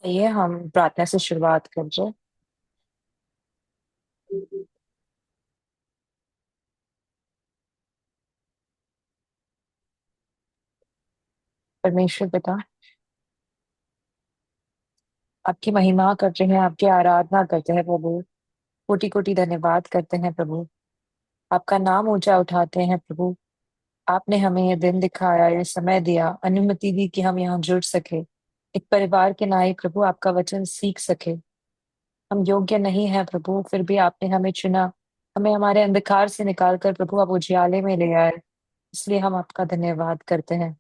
आइए हम प्रार्थना से शुरुआत कर रहे। परमेश्वर पिता, आपकी महिमा करते हैं, आपकी आराधना करते हैं प्रभु। कोटि कोटि धन्यवाद करते हैं प्रभु। आपका नाम ऊंचा उठाते हैं प्रभु। आपने हमें ये दिन दिखाया, ये समय दिया, अनुमति दी कि हम यहाँ जुड़ सके, एक परिवार के नाई प्रभु आपका वचन सीख सके। हम योग्य नहीं है प्रभु, फिर भी आपने हमें चुना। हमें हमारे अंधकार से निकाल कर प्रभु आप उजियाले में ले आए। इसलिए हम आपका धन्यवाद करते हैं।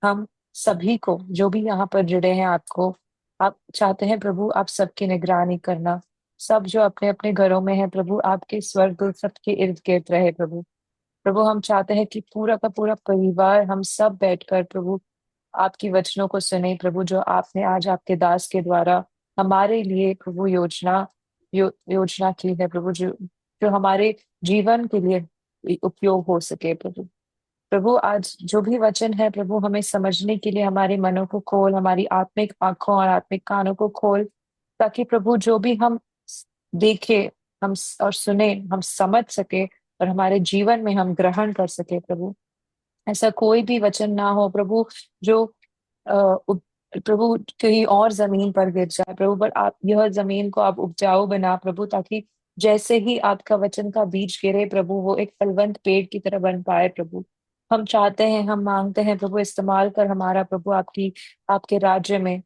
हम सभी को जो भी यहाँ पर जुड़े हैं, आपको आप चाहते हैं प्रभु आप सबकी निगरानी करना। सब जो अपने अपने घरों में है प्रभु, आपके स्वर्गदूत सबके इर्द गिर्द रहे प्रभु। प्रभु हम चाहते हैं कि पूरा का पूरा परिवार हम सब बैठकर प्रभु आपकी वचनों को सुने प्रभु, जो आपने आज आपके दास के द्वारा हमारे लिए प्रभु योजना की है प्रभु, जो जो हमारे जीवन के लिए उपयोग हो सके प्रभु। प्रभु आज जो भी वचन है प्रभु, हमें समझने के लिए हमारे मनों को खोल, हमारी आत्मिक आंखों और आत्मिक कानों को खोल, ताकि प्रभु जो भी हम देखे, और सुने, हम समझ सके और हमारे जीवन में हम ग्रहण कर सके प्रभु। ऐसा कोई भी वचन ना हो प्रभु जो अ, उप- प्रभु कहीं और जमीन पर गिर जाए प्रभु, पर आप यह जमीन को आप उपजाऊ बना प्रभु, ताकि जैसे ही आपका वचन का बीज गिरे प्रभु, वो एक फलवंत पेड़ की तरह बन पाए प्रभु। हम चाहते हैं, हम मांगते हैं प्रभु, इस्तेमाल कर हमारा प्रभु आपकी आपके राज्य में,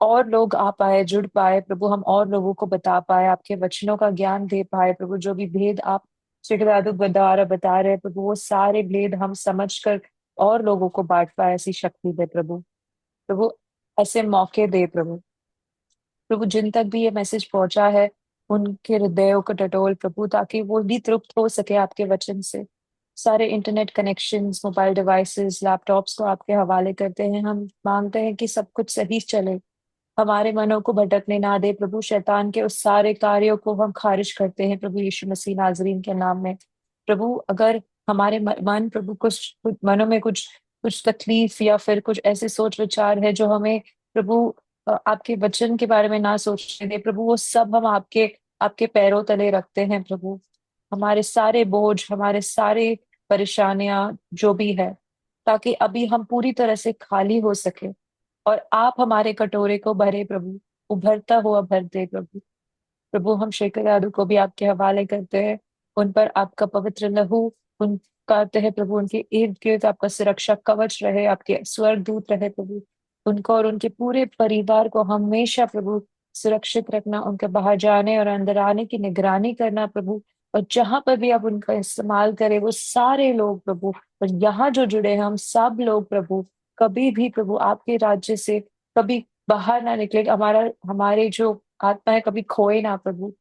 और लोग आ पाए, जुड़ पाए प्रभु, हम और लोगों को बता पाए, आपके वचनों का ज्ञान दे पाए प्रभु। जो भी भेद आप शिकदादू द्वारा बता रहे हैं प्रभु, वो सारे भेद हम समझ कर और लोगों को बांट पाए, ऐसी शक्ति दे प्रभु। प्रभु ऐसे मौके दे प्रभु। प्रभु जिन तक भी ये मैसेज पहुंचा है, उनके हृदयों को टटोल प्रभु, ताकि वो भी तृप्त हो सके आपके वचन से। सारे internet connections, mobile devices, laptops को आपके हवाले करते हैं। हम मांगते हैं कि सब कुछ सही चले, हमारे मनों को भटकने ना दे प्रभु। शैतान के उस सारे कार्यों को हम खारिज करते हैं प्रभु यीशु मसीह नाजरीन के नाम में। प्रभु अगर हमारे मन प्रभु कुछ मनों में कुछ कुछ तकलीफ या फिर कुछ ऐसे सोच विचार है जो हमें प्रभु आपके वचन के बारे में ना सोचने दे प्रभु, वो सब हम आपके आपके पैरों तले रखते हैं प्रभु। हमारे सारे बोझ, हमारे सारे परेशानियां जो भी है, ताकि अभी हम पूरी तरह से खाली हो सके और आप हमारे कटोरे को भरे प्रभु, उभरता हुआ भर दे प्रभु। प्रभु हम शेखर यादव को भी आपके हवाले करते हैं। उन पर आपका पवित्र लहू, उन कहते हैं प्रभु, उनके इर्द गिर्द आपका सुरक्षा कवच रहे, आपके स्वर्गदूत रहे प्रभु। उनको और उनके पूरे परिवार को हमेशा प्रभु सुरक्षित रखना, उनके बाहर जाने और अंदर आने की निगरानी करना प्रभु। और जहां पर भी आप उनका इस्तेमाल करें, वो सारे लोग प्रभु, और यहाँ जो जुड़े हैं हम सब लोग प्रभु, कभी भी प्रभु आपके राज्य से कभी बाहर ना निकले, हमारा हमारे जो आत्मा है कभी खोए ना प्रभु।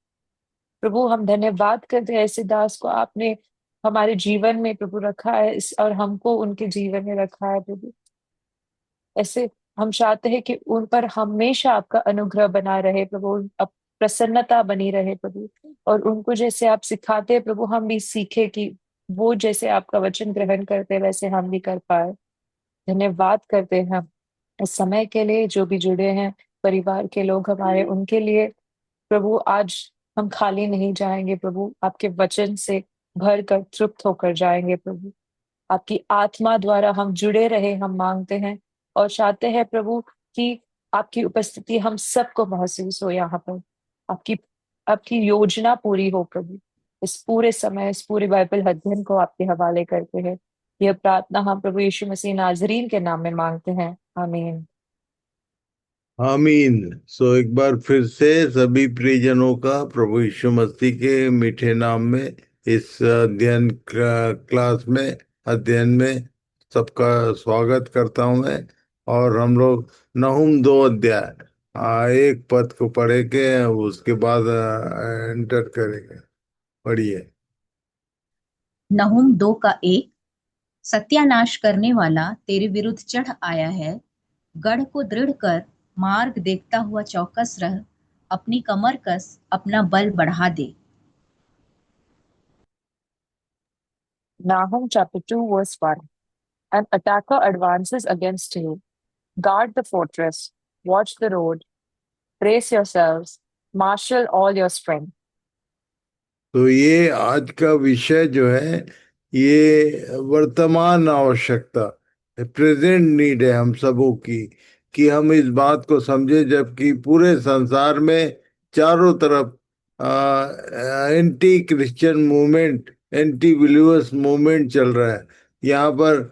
प्रभु हम धन्यवाद करते हैं, ऐसे दास को आपने हमारे जीवन में प्रभु रखा है, और हमको उनके जीवन में रखा है प्रभु। ऐसे हम चाहते हैं कि उन पर हमेशा आपका अनुग्रह बना रहे प्रभु, प्रसन्नता बनी रहे प्रभु। और उनको जैसे आप सिखाते हैं प्रभु, हम भी सीखे कि वो जैसे आपका वचन ग्रहण करते हैं, वैसे हम भी कर पाए। धन्यवाद करते हैं हम इस समय के लिए, जो भी जुड़े हैं परिवार के लोग हमारे, उनके लिए प्रभु। आज हम खाली नहीं जाएंगे प्रभु, आपके वचन से भर कर तृप्त होकर जाएंगे प्रभु। आपकी आत्मा द्वारा हम जुड़े रहे, हम मांगते हैं और चाहते हैं प्रभु कि आपकी उपस्थिति हम सबको महसूस हो यहाँ पर। आपकी आपकी योजना पूरी हो प्रभु। इस पूरे समय, इस पूरे बाइबल अध्ययन को आपके हवाले करते हैं। यह प्रार्थना हम प्रभु यीशु मसीह नाजरीन के नाम में मांगते हैं, आमीन। आमीन। सो एक बार फिर से सभी प्रियजनों का प्रभु यीशु मसीह के मीठे नाम में इस अध्ययन में सबका स्वागत करता हूं मैं। और हम लोग नहूम 2 अध्याय एक पद को पढ़ेंगे, उसके बाद एंटर करेंगे। पढ़िए। नहूम 2 का 1। सत्यानाश करने वाला तेरे विरुद्ध चढ़ आया है। गढ़ को दृढ़ कर, मार्ग देखता हुआ चौकस रह, अपनी कमर कस, अपना बल बढ़ा दे। Nahum chapter 2, verse 1. An attacker advances against you. Guard the fortress. Watch the road. Brace yourselves. Marshal all your strength. तो ये आज का विषय जो है, ये वर्तमान आवश्यकता, प्रेजेंट नीड है हम सबों की, कि हम इस बात को समझे, जबकि पूरे संसार में चारों तरफ anti Christian movement, anti believers movement चल रहा है। यहाँ पर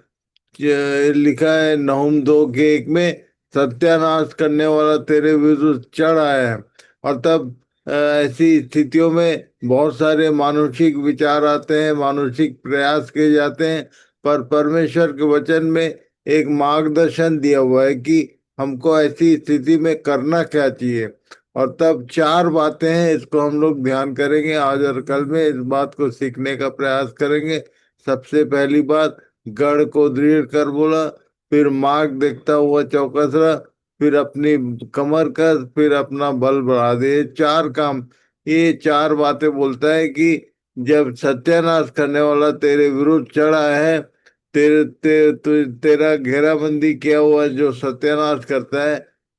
लिखा है नहूम 2 के 1 में, सत्यानाश करने वाला तेरे विरुद्ध चढ़ आया है। और तब ऐसी स्थितियों में बहुत सारे मानुषिक विचार आते हैं, मानुषिक प्रयास किए जाते हैं, पर परमेश्वर के वचन में एक मार्गदर्शन दिया हुआ है कि हमको ऐसी स्थिति में करना क्या चाहिए। और तब 4 बातें हैं, इसको हम लोग ध्यान करेंगे आज और कल में, इस बात को सीखने का प्रयास करेंगे। सबसे पहली बात, गढ़ को दृढ़ कर बोला, फिर मार्ग देखता हुआ चौकस रहा, फिर अपनी कमर कस, फिर अपना बल बढ़ा दे। ये 4 काम, ये 4 बातें बोलता है कि जब सत्यानाश करने वाला तेरे विरुद्ध चढ़ा है, तेरा घेराबंदी किया हुआ जो सत्यानाश करता है,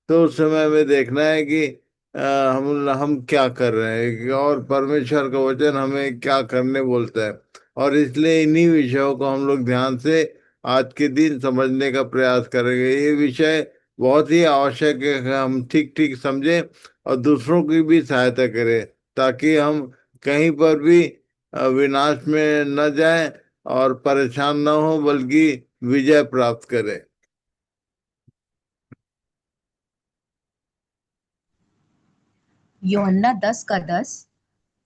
तो उस समय में देखना है कि हम क्या कर रहे हैं और परमेश्वर का वचन हमें क्या करने बोलता है। और इसलिए इन्हीं विषयों को हम लोग ध्यान से आज के दिन समझने का प्रयास करेंगे। ये विषय बहुत ही आवश्यक है कि हम ठीक ठीक समझें और दूसरों की भी सहायता करें, ताकि हम कहीं पर भी विनाश में न जाएं और परेशान न हो, बल्कि विजय प्राप्त करें। यूहन्ना 10 का 10।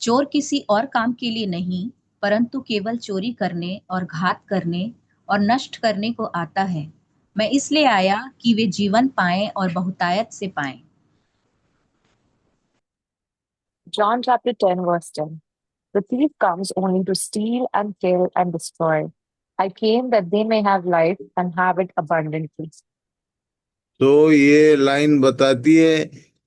चोर किसी और काम के लिए नहीं, परंतु केवल चोरी करने और घात करने और नष्ट करने को आता है। मैं इसलिए आया कि वे जीवन पाएं और बहुतायत से पाएं। John chapter 10, verse 10. The thief comes only to steal and kill and destroy. I came that they may have life and have it abundantly. तो ये लाइन बताती है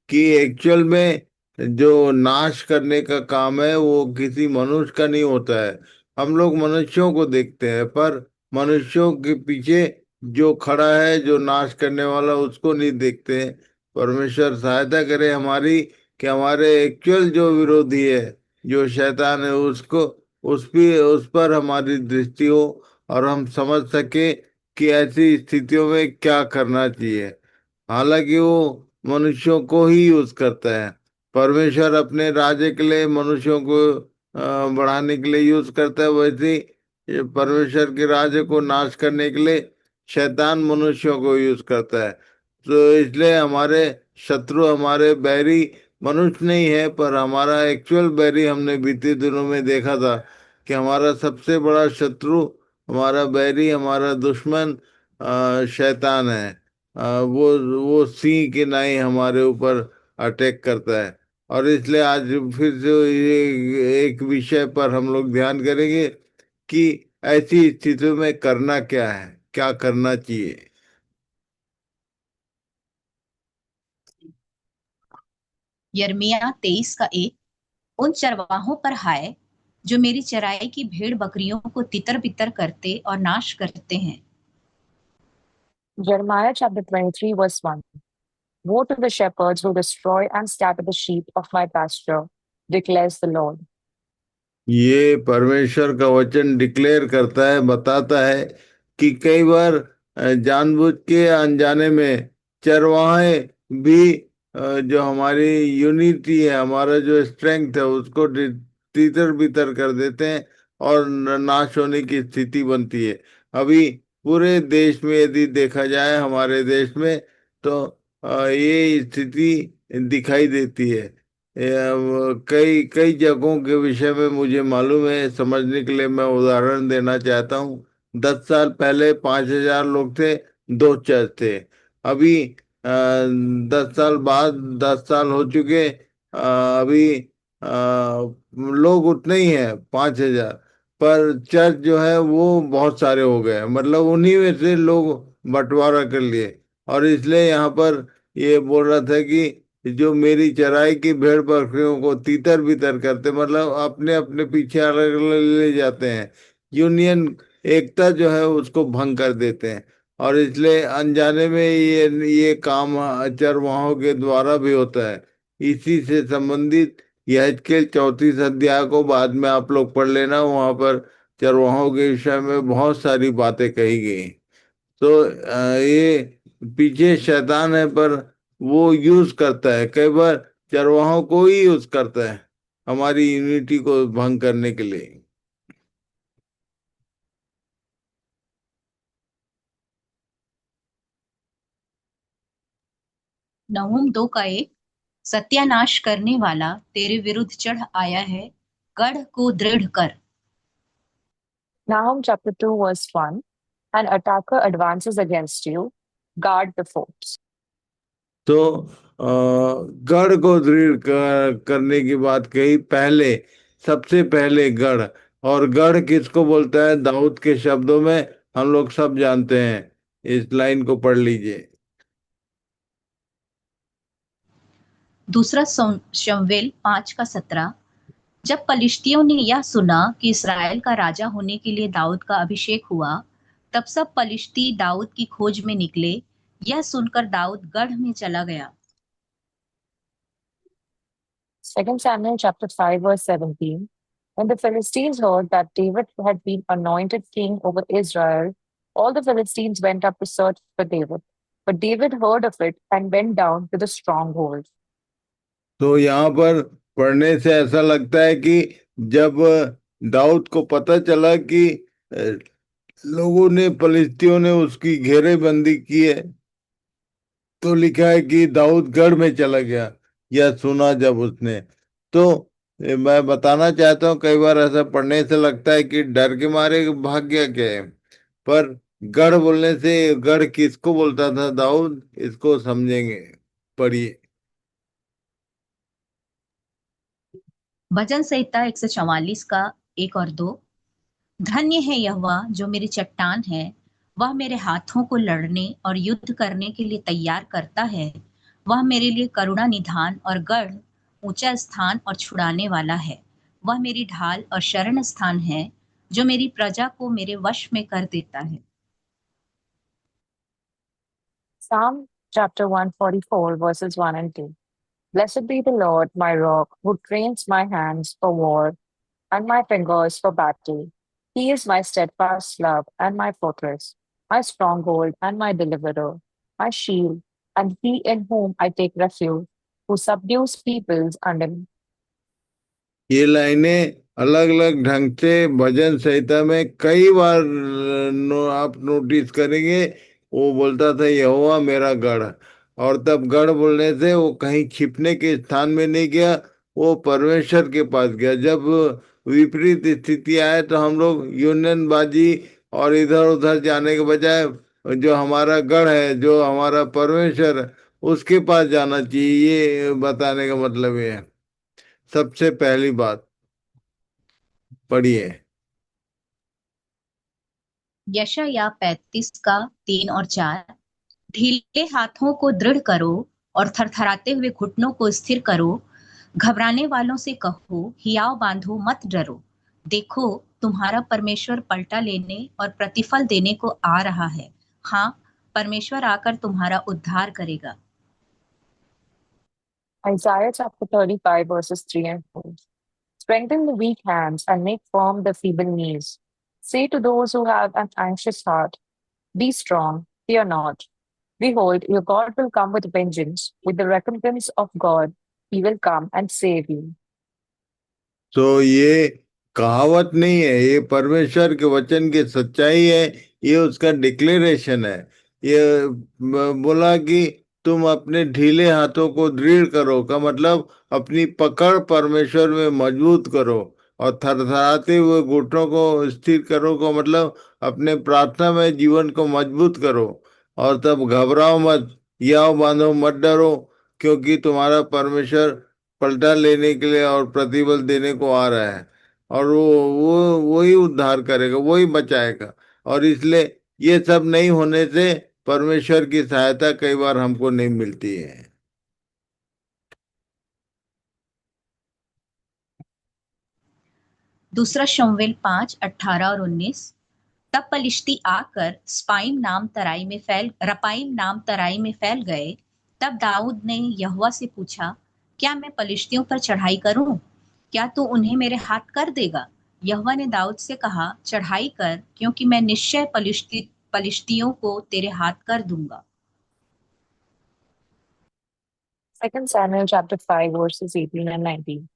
कि एक्चुअल में जो नाश करने का काम है वो किसी मनुष्य का नहीं होता है। हम लोग मनुष्यों को देखते हैं, पर मनुष्यों के पीछे जो खड़ा है, जो नाश करने वाला, उसको नहीं देखते हैं। परमेश्वर सहायता करे हमारी कि हमारे एक्चुअल जो विरोधी है, जो शैतान है, उसको उस पर हमारी दृष्टि हो और हम समझ सके कि ऐसी स्थितियों में क्या करना चाहिए। हालांकि वो मनुष्यों को ही यूज करता है। परमेश्वर अपने राज्य के लिए मनुष्यों को बढ़ाने के लिए यूज करता है, वैसे ही ये परमेश्वर के राज्य को नाश करने के लिए शैतान मनुष्यों को यूज करता है। तो इसलिए हमारे शत्रु, हमारे बैरी मनुष्य नहीं है, पर हमारा एक्चुअल बैरी हमने बीते दिनों में देखा था कि हमारा सबसे बड़ा शत्रु, हमारा बैरी, हमारा दुश्मन शैतान है। वो सिंह के नाई हमारे ऊपर अटैक करता है। और इसलिए आज फिर से ये एक विषय पर हम लोग ध्यान करेंगे कि ऐसी स्थितियों में करना क्या है, क्या करना चाहिए। यिर्मयाह 23 का 1। उन चरवाहों पर हाय जो मेरी चराई की भेड़ बकरियों को तितर बितर करते और नाश करते हैं। Jeremiah chapter 23, verse 1. Woe to the shepherds who destroy and scatter the sheep of my pasture, declares the Lord. ये परमेश्वर का वचन डिक्लेयर करता है, बताता है कि कई बार जानबूझ के अनजाने में चरवाहे भी जो हमारी यूनिटी है, हमारा जो स्ट्रेंथ है, उसको तितर बितर कर देते हैं और नाश होने की स्थिति बनती है। अभी पूरे देश में यदि देखा जाए, हमारे देश में, तो ये स्थिति दिखाई देती है। कई कई जगहों के विषय में मुझे मालूम है, समझने के लिए मैं उदाहरण देना चाहता हूँ। 10 साल पहले 5,000 लोग थे, 2 चर्च थे। अभी 10 साल बाद, 10 साल हो चुके, अभी लोग उतने ही हैं, 5,000, पर चर्च जो है वो बहुत सारे हो गए, मतलब उन्हीं में से लोग बंटवारा कर लिए। और इसलिए यहाँ पर ये बोल रहा था कि जो मेरी चराई की भेड़ बकरियों को तीतर बितर करते, मतलब अपने अपने पीछे अलग अलग ले जाते हैं, यूनियन, एकता जो है उसको भंग कर देते हैं। और इसलिए अनजाने में ये काम चरवाहों के द्वारा भी होता है। इसी से संबंधित यहेजकेल 34 अध्याय को बाद में आप लोग पढ़ लेना, वहां पर चरवाहों के विषय में बहुत सारी बातें कही गई। तो ये पीछे शैतान है, पर वो यूज करता है, कई बार चरवाहों को ही यूज करता है हमारी यूनिटी को भंग करने के लिए। नहूम 2 का 1, सत्यानाश करने वाला तेरे विरुद्ध चढ़ आया है, गढ़ को दृढ़ कर। Nahum chapter 2, verse 1. An attacker advances against you. Guard the forts. तो गढ़ को दृढ़ करने की बात कही पहले। सबसे पहले गढ़, और गढ़ किसको बोलता है दाऊद के शब्दों में, हम लोग सब जानते हैं। इस लाइन को पढ़ लीजिए। दूसरा शमूएल 5 का 17। जब पलिश्तियों ने यह सुना कि इसराइल का राजा होने के लिए दाऊद का अभिषेक हुआ, तब सब पलिश्ती दाऊद की खोज में निकले। यह सुनकर दाऊद गढ़ में चला गया। 2 Samuel chapter 5, verse 17. When the Philistines heard that David had been anointed king over Israel, all the Philistines went up to search for David. But David heard of it and went down to the stronghold. तो यहाँ पर पढ़ने से ऐसा लगता है कि जब दाऊद को पता चला कि लोगों ने, फलिस्तियों ने उसकी घेरेबंदी की है, तो लिखा है कि दाऊद गढ़ में चला गया। यह सुना जब उसने, तो मैं बताना चाहता हूँ, कई बार ऐसा पढ़ने से लगता है कि डर के मारे भाग गया क्या है, पर गढ़ बोलने से गढ़ किसको बोलता था दाऊद, इसको समझेंगे। पढ़िए। भजन संहिता 144 का 1 और 2। धन्य है यहोवा जो मेरी चट्टान है, वह मेरे हाथों को लड़ने और युद्ध करने के लिए तैयार करता है। वह मेरे लिए करुणा निधान और गढ़, ऊंचा स्थान और छुड़ाने वाला है। वह मेरी ढाल और शरण स्थान है, जो मेरी प्रजा को मेरे वश में कर देता है। Psalm chapter 144, verses 1 and 2. Blessed be the Lord, my rock, who trains my hands for war and my fingers for battle. He is my steadfast love and my fortress, my stronghold and my deliverer, my shield, and he in whom I take refuge, who subdues peoples under me. ये लाइनें अलग अलग ढंग से भजन संहिता में कई बार आप notice करेंगे। वो बोलता था यहोवा मेरा गढ़, और तब गढ़ बोलने से वो कहीं छिपने के स्थान में नहीं गया, वो परमेश्वर के पास गया। जब विपरीत स्थिति आए तो हम लोग यूनियन बाजी और इधर उधर जाने के बजाय जो हमारा गढ़ है, जो हमारा परमेश्वर है, उसके पास जाना चाहिए। ये बताने का मतलब ये है। सबसे पहली बात पढ़िए। यशायाह 35 का 3 और 4। ढीले हाथों को दृढ़ करो और थरथराते हुए घुटनों को स्थिर करो। घबराने वालों से कहो, हियाव बांधो, मत डरो। देखो, तुम्हारा परमेश्वर पलटा लेने और प्रतिफल देने को आ रहा है। हाँ, परमेश्वर आकर तुम्हारा उद्धार करेगा। Isaiah chapter 35, verses 3 and 4. Strengthen the weak hands and make firm the feeble knees. Say to those who have an anxious heart, be strong, fear not. Behold, your God will come with vengeance, with the recompense of God. He will come and save you. तो ये कहावत नहीं है, ये परमेश्वर के वचन की सच्चाई है। ये उसका डिक्लेरेशन है। ये बोला कि तुम अपने ढीले हाथों को दृढ़ करो, का मतलब अपनी पकड़ परमेश्वर में मजबूत करो, और थरथराते हुए घुटनों को स्थिर करो, का मतलब अपने प्रार्थना में जीवन को मजबूत करो। और तब घबराओ मत, याव बांधो, मत डरो, क्योंकि तुम्हारा परमेश्वर पलटा लेने के लिए और प्रतिबल देने को आ रहा है। और वो ही उद्धार करेगा, वही बचाएगा। और इसलिए ये सब नहीं होने से परमेश्वर की सहायता कई बार हमको नहीं मिलती है। दूसरा शमूएल 5:18 और 19। तब पलिश्ती आकर रपाइम नाम तराई में फैल गए। तब दाऊद ने यहोवा से पूछा, क्या मैं पलिश्तियों पर चढ़ाई करूं? क्या तू उन्हें मेरे हाथ कर देगा? यहोवा ने दाऊद से कहा, चढ़ाई कर, क्योंकि मैं निश्चय पलिश्तियों को तेरे हाथ कर दूंगा। 2 Samuel chapter 5 verses 18 and 19.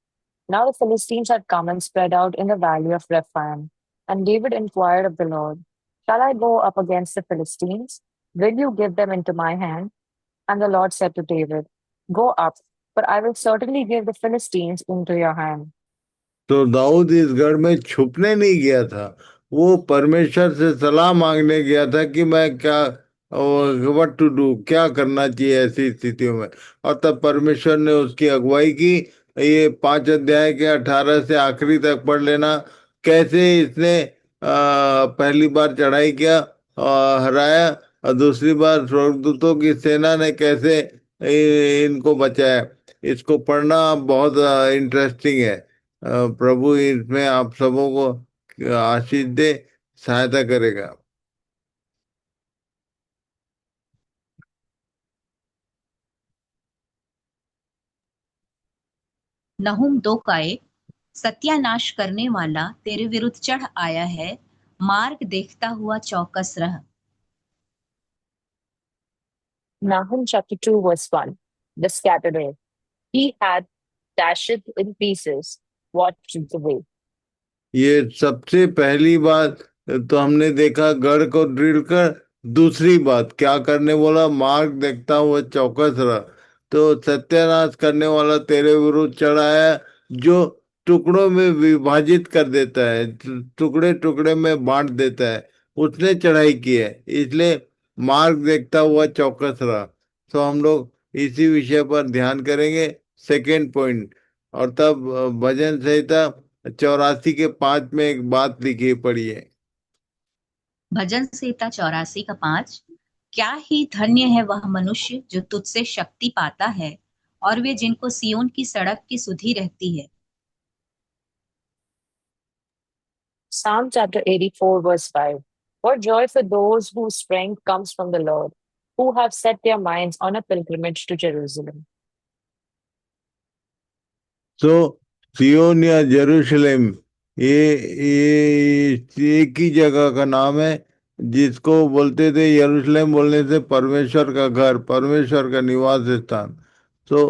Now the Philistines had come and spread out in the valley of Rephaim. And David inquired of the Lord, shall I go up against the Philistines? Will you give them into my hand? And the Lord said to David, go up, for I will certainly give the Philistines into your hand. तो दाऊद इस गढ़ में छुपने नहीं गया था, वो परमेश्वर से सलाह मांगने गया था कि मैं क्या, व्हाट टू डू, क्या करना चाहिए ऐसी स्थितियों में। और तब परमेश्वर ने उसकी अगुवाई की। ये 5 अध्याय के 18 से आखिरी तक पढ़ लेना, कैसे इसने पहली बार चढ़ाई किया और हराया, और दूसरी बार स्वर्गदूतों की सेना ने कैसे इनको बचाया। इसको पढ़ना बहुत इंटरेस्टिंग है। प्रभु इसमें आप सबों को आशीष दे, सहायता करेगा। नहूम 2 का 1। सत्यानाश करने वाला तेरे विरुद्ध चढ़ आया है, मार्ग देखता हुआ चौकस रह। Nahum chapter 2 verse 1. The scatterer. He had dashed in pieces, watched the way. ये सबसे पहली बात तो हमने देखा, गढ़ को ड्रिल कर। दूसरी बात क्या करने बोला, मार्ग देखता हुआ चौकस रहा। तो सत्यानाश करने वाला तेरे विरुद्ध चढ़ा है, जो टुकड़ों में विभाजित कर देता है, टुकड़े टुकड़े में बांट देता है, उसने चढ़ाई की है, इसलिए मार्ग देखता हुआ चौकस रहा। तो हम लोग इसी विषय पर ध्यान करेंगे, सेकेंड पॉइंट। और तब भजन संहिता 84 के 5 में एक बात लिखी पड़ी है। भजन संहिता 84 का 5। क्या ही धन्य है वह मनुष्य जो तुझसे शक्ति पाता है, और वे जिनको सियोन की सड़क की सुधि रहती है। Psalm chapter 84 verse 5. What joy for those whose strength comes from the Lord, who have set their minds on a pilgrimage to Jerusalem. तो सियोन या जेरूशलेम, ये एक ही जगह का नाम है, जिसको बोलते थे, यरूशलेम बोलने से परमेश्वर का घर, परमेश्वर का निवास स्थान। तो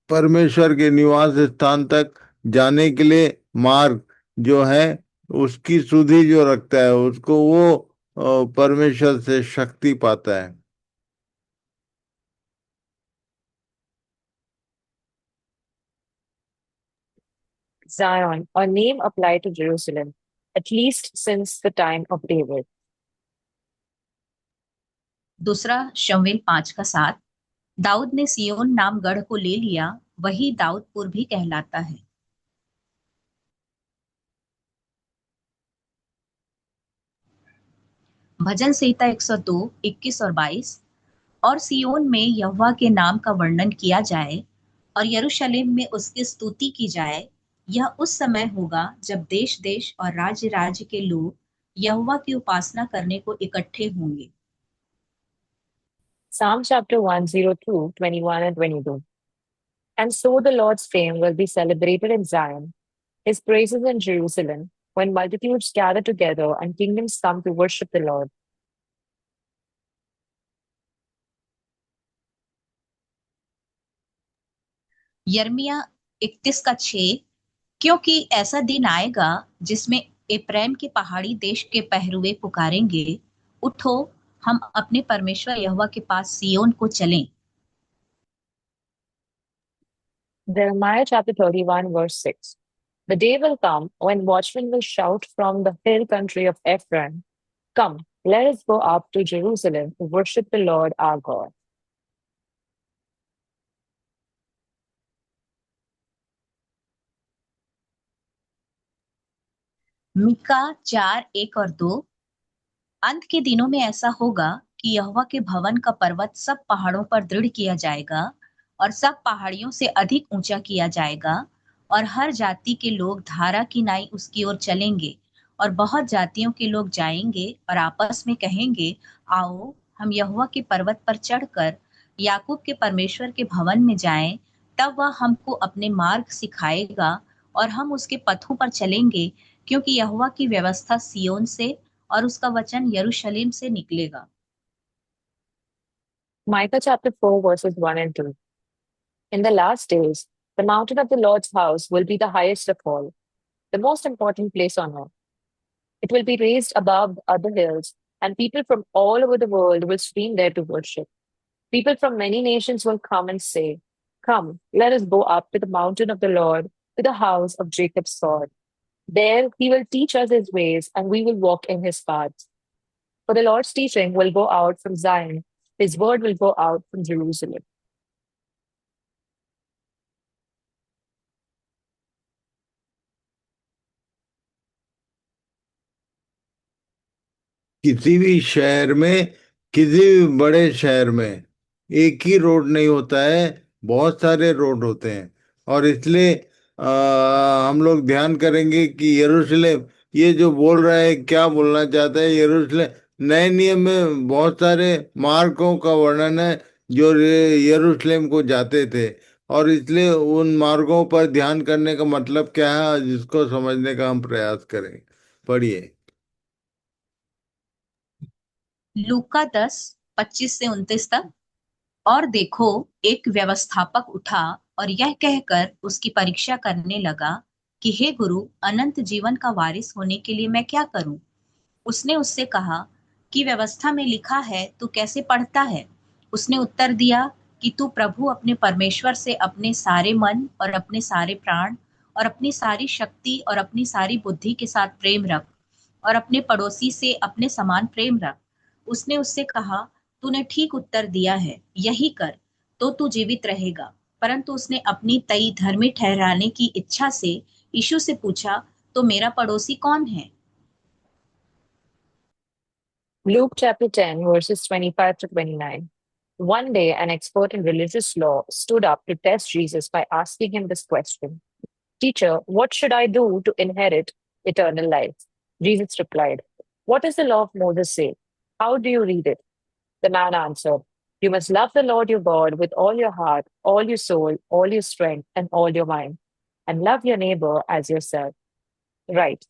परमेश्वर के निवास स्थान तक जाने के लिए मार्ग जो है, उसकी सुधि जो रखता है उसको, वो परमेश्वर से शक्ति पाता है। Zion, a name applied to Jerusalem, at least since the time of David. दूसरा शमूएल 5 का 7। दाऊद ने सियोन नाम गढ़ को ले लिया, वही दाऊदपुर भी कहलाता है। भजन संहिता 102, 21 और 22। और सियोन में यहोवा के नाम का वर्णन किया जाए, और यरूशलेम में उसकी स्तुति की जाए। यह उस समय होगा जब देश देश और राज्य राज्य के लोग यहोवा की उपासना करने को इकट्ठे होंगे। Psalm chapter 102, 21 and 22. And so the Lord's fame will be celebrated in Zion, his praises in Jerusalem, when multitudes gather together and kingdoms come to worship the Lord. यर्मिया 31 का 6। क्योंकि ऐसा दिन आएगा जिसमें एप्रैम के पहाड़ी देश के पहरुए पुकारेंगे, उठो, हम अपने परमेश्वर यहोवा के पास सियोन को चलें। Jeremiah chapter 31, verse 6. The day will come when watchmen will shout from the hill country of Ephraim, come, let us go up to Jerusalem to worship the Lord our God. Mika 4, 1 और 2। अंत के दिनों में ऐसा होगा कि यहोवा के भवन का पर्वत सब पहाड़ों पर दृढ़ किया जाएगा, और सब पहाड़ियों से अधिक ऊंचा किया जाएगा, और हर जाति के लोग धारा की नाई उसकी ओर चलेंगे, और बहुत जातियों के लोग जाएंगे और आपस में कहेंगे, आओ हम यहोवा के पर्वत पर चढ़कर याकूब के परमेश्वर के भवन में जाएं। तब वह हमको अपने मार्ग सिखाएगा और हम उसके पथों पर चलेंगे, क्योंकि यहोवा की व्यवस्था सिय्योन से और उसका वचन यरूशलेम से निकलेगा। Micah chapter 4, verses 1 and 2. In the last days, the mountain of the Lord's house will be the highest of all, the most important place on earth. It will be raised above other hills, and people from all over the world will stream there to worship. People from many nations will come and say, come, let us go up to the mountain of the Lord, to the house of Jacob's God. There he will teach us his ways, and we will walk in his paths. For the Lord's teaching will go out from Zion, his word will go out from Jerusalem. किसी भी शहर में, किसी भी बड़े शहर में एक ही रोड नहीं होता है, बहुत सारे रोड होते हैं। और इसलिए हम लोग ध्यान करेंगे कि यरूशलेम, ये जो बोल रहा है, क्या बोलना चाहता है यरूशलेम। नए नियम में बहुत सारे मार्गों का वर्णन है जो यरूशलेम को जाते थे, और इसलिए उन मार्गों पर ध्यान करने का मतलब क्या है, जिसको समझने का हम प्रयास करें। पढ़िए। लूका 10:25 से 29 तक। और देखो, एक व्यवस्थापक उठा और यह कहकर उसकी परीक्षा करने लगा कि हे गुरु, अनंत जीवन का वारिस होने के लिए मैं क्या करूं? उसने उससे कहा कि व्यवस्था में लिखा है, तू कैसे पढ़ता है? उसने उत्तर दिया कि तू प्रभु अपने परमेश्वर से अपने सारे मन और अपने सारे प्राण और अपनी सारी शक्ति और अपनी सारी बुद्धि के साथ प्रेम रख, और अपने पड़ोसी से अपने समान प्रेम रख। उसने उससे कहा, तूने ठीक उत्तर दिया है, यही कर तो तू जीवित रहेगा। परंतु उसने अपनी तई धर्मी ठहराने की इच्छा से यीशु से पूछा, तो मेरा पड़ोसी कौन है? Luke chapter 10, verses 25 to 29. One day, an expert in religious law stood up to test Jesus by asking him this question: Teacher, what should I do to inherit eternal life? Jesus replied, what does the law of Moses say? How do you read it? The man answered, you must love the Lord your God with all your heart, all your soul, all your strength, and all your mind, and love your neighbor as yourself. Right,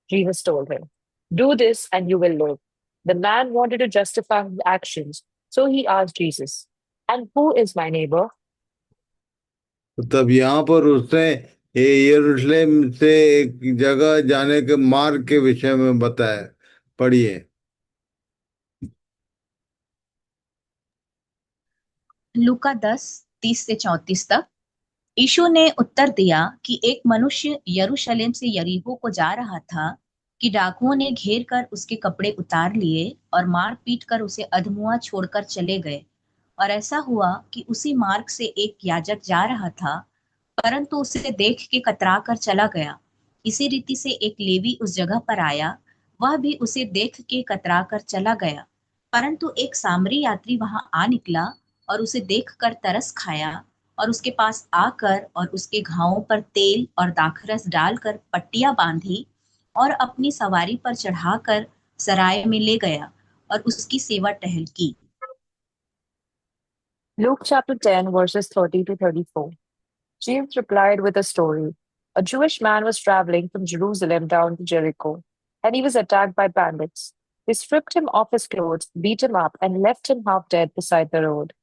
Jesus told him. Do this and you will live. The man wanted to justify his actions, so he asked Jesus, and who is my neighbor? तब यहाँ पर उसने ये यरूशलेम से एक जगह जाने के मार्ग के विषय में बताया। पढ़िए। लूका 10:30 से 34 तक। यीशु ने उत्तर दिया कि एक मनुष्य यरूशलेम से यरीहो को जा रहा था कि डाकुओं ने घेर कर उसके कपड़े उतार लिए और मार पीट कर उसे अधमुआ छोड़कर चले गए। और ऐसा हुआ कि उसी मार्ग से एक याजक जा रहा था, परंतु उसे देख के कतरा कर चला गया। इसी रीति से एक लेवी उस जगह पर आया, वह भी उसे देख के कतरा कर चला गया। परंतु एक सामरी यात्री वहां आ निकला और उसे देखकर तरस खाया, और उसके पास आकर और उसके घावों पर तेल और दाखरस डालकर पट्टियां बांधी और अपनी सवारी पर चढ़ाकर सराय में ले गया और उसकी सेवा टहल की। Luke chapter 10, verses 30 to 34. James replied with a story. A Jewish man was traveling from Jerusalem down to Jericho, and he was attacked by bandits. They stripped him of his clothes, beat him up, and left him half dead beside the road.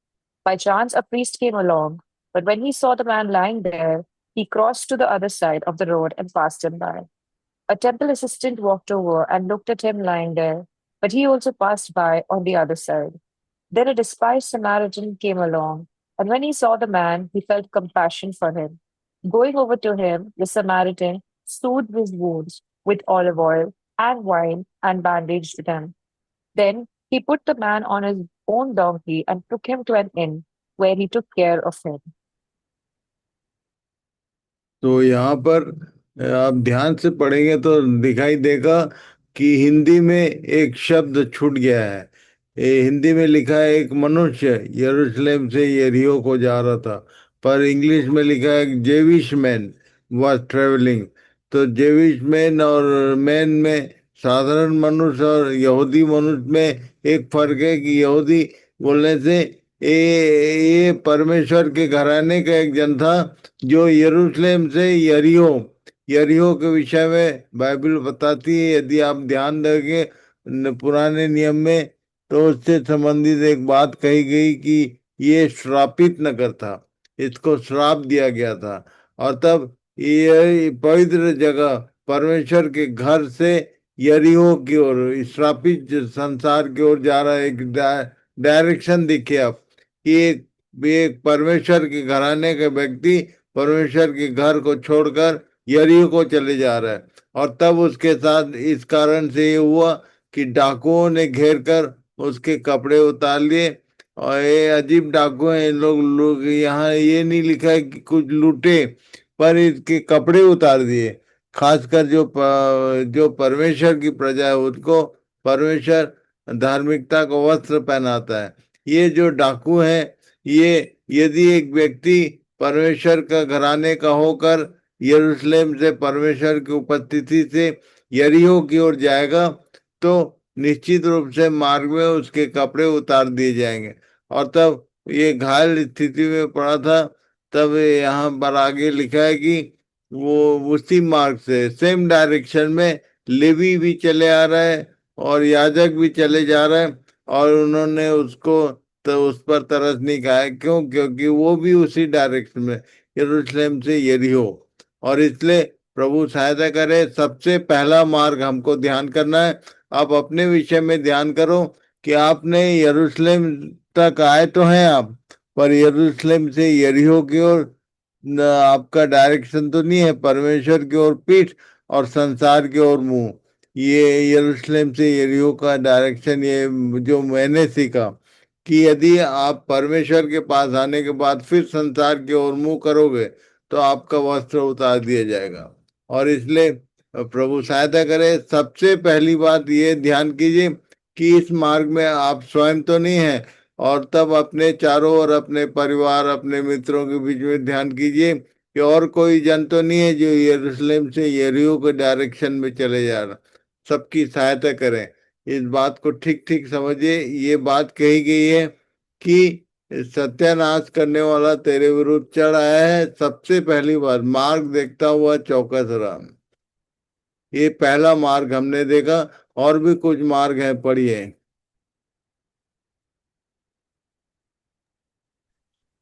By chance, a priest came along, but when he saw the man lying there, he crossed to the other side of the road and passed him by. A temple assistant walked over and looked at him lying there, but he also passed by on the other side. Then a despised Samaritan came along, and when he saw the man, he felt compassion for him. Going over to him, the Samaritan soothed his wounds with olive oil and wine and bandaged them. Then he put the man on his own donkey and took him to an inn where he took care of him. तो यहाँ पर आप ध्यान से पढ़ेंगे तो दिखाई देगा कि हिंदी में एक शब्द छूट गया है। ये हिंदी में लिखा है एक मनुष्य यरूशलेम से यरीहो को जा रहा था, पर इंग्लिश में लिखा है जेविश मैन वाज ट्रेवलिंग। तो जेविश मैन और मैन में, साधारण मनुष्य और यहूदी मनुष्य में एक फर्क है कि यहूदी बोलने से ये परमेश्वर के घराने का एक जन था जो यरूशलेम से यरीहो, यरीहो के विषय में बाइबल बताती है, यदि आप ध्यान देंगे पुराने नियम में, तो उससे संबंधित एक बात कही गई कि ये श्रापित नगर था, इसको श्राप दिया गया था। और तब ये पवित्र जगह परमेश्वर के घर से यरीहो की ओर, श्रापित संसार की ओर जा रहा है। एक डायरेक्शन देखिए आप कि एक परमेश्वर के घराने का व्यक्ति परमेश्वर के घर को छोड़कर यरीहो को चले जा रहा है। और तब उसके साथ इस कारण से ये हुआ कि डाकुओं ने घेर कर उसके कपड़े उतार लिए। और ये अजीब डाकू हैं इन लोग यहाँ ये नहीं लिखा है कि कुछ लूटे, पर इसके कपड़े उतार दिए। खासकर जो परमेश्वर की प्रजा है उसको परमेश्वर धार्मिकता का वस्त्र पहनाता है। ये जो डाकू हैं, ये यदि एक व्यक्ति परमेश्वर का घराने का होकर यरूशलेम से परमेश्वर की उपस्थिति से यरीहो की ओर जाएगा, तो निश्चित रूप से मार्ग में उसके कपड़े उतार दिए जाएंगे। और तब ये घायल स्थिति में पड़ा था। तब यहाँ पर आगे लिखा है कि वो उसी मार्ग से, सेम डायरेक्शन में लेवी भी चले आ रहा है और याजक भी चले जा रहे हैं, और उन्होंने उसको तो उस पर तरस नहीं खाया। क्यों? क्योंकि वो भी उसी डायरेक्शन में, यरूशलेम से यरीहो। और इसलिए प्रभु सहायता करे, सबसे पहला मार्ग हमको ध्यान करना है। आप अपने विषय में ध्यान करो कि आपने यरूशलेम तक आए तो हैं आप, पर यरूशलेम से यरीहो की ओर आपका डायरेक्शन तो नहीं है। परमेश्वर की ओर पीठ और संसार की ओर मुंह, ये यरूशलेम से यरीहो का डायरेक्शन। ये जो मैंने सीखा कि यदि आप परमेश्वर के पास आने के बाद फिर संसार की ओर मुंह करोगे तो आपका वस्त्र उतार दिया जाएगा। और इसलिए प्रभु सहायता करे। सबसे पहली बात ये ध्यान कीजिए कि इस मार्ग में आप स्वयं तो नहीं है, और तब अपने चारों ओर अपने परिवार, अपने मित्रों के बीच में ध्यान कीजिए कि और कोई जन तो नहीं है जो यरूशलेम से यरीहो के डायरेक्शन में चले जा रहा। सबकी सहायता करें। इस बात को ठीक ठीक समझिए। ये बात कही गई है कि सत्यानाश करने वाला तेरे विरुद्ध चढ़ आया है। सबसे पहली बार मार्ग देखता हुआ चौकस रहा। ये पहला मार्ग हमने देखा, और भी कुछ मार्ग हैं, पढ़िए।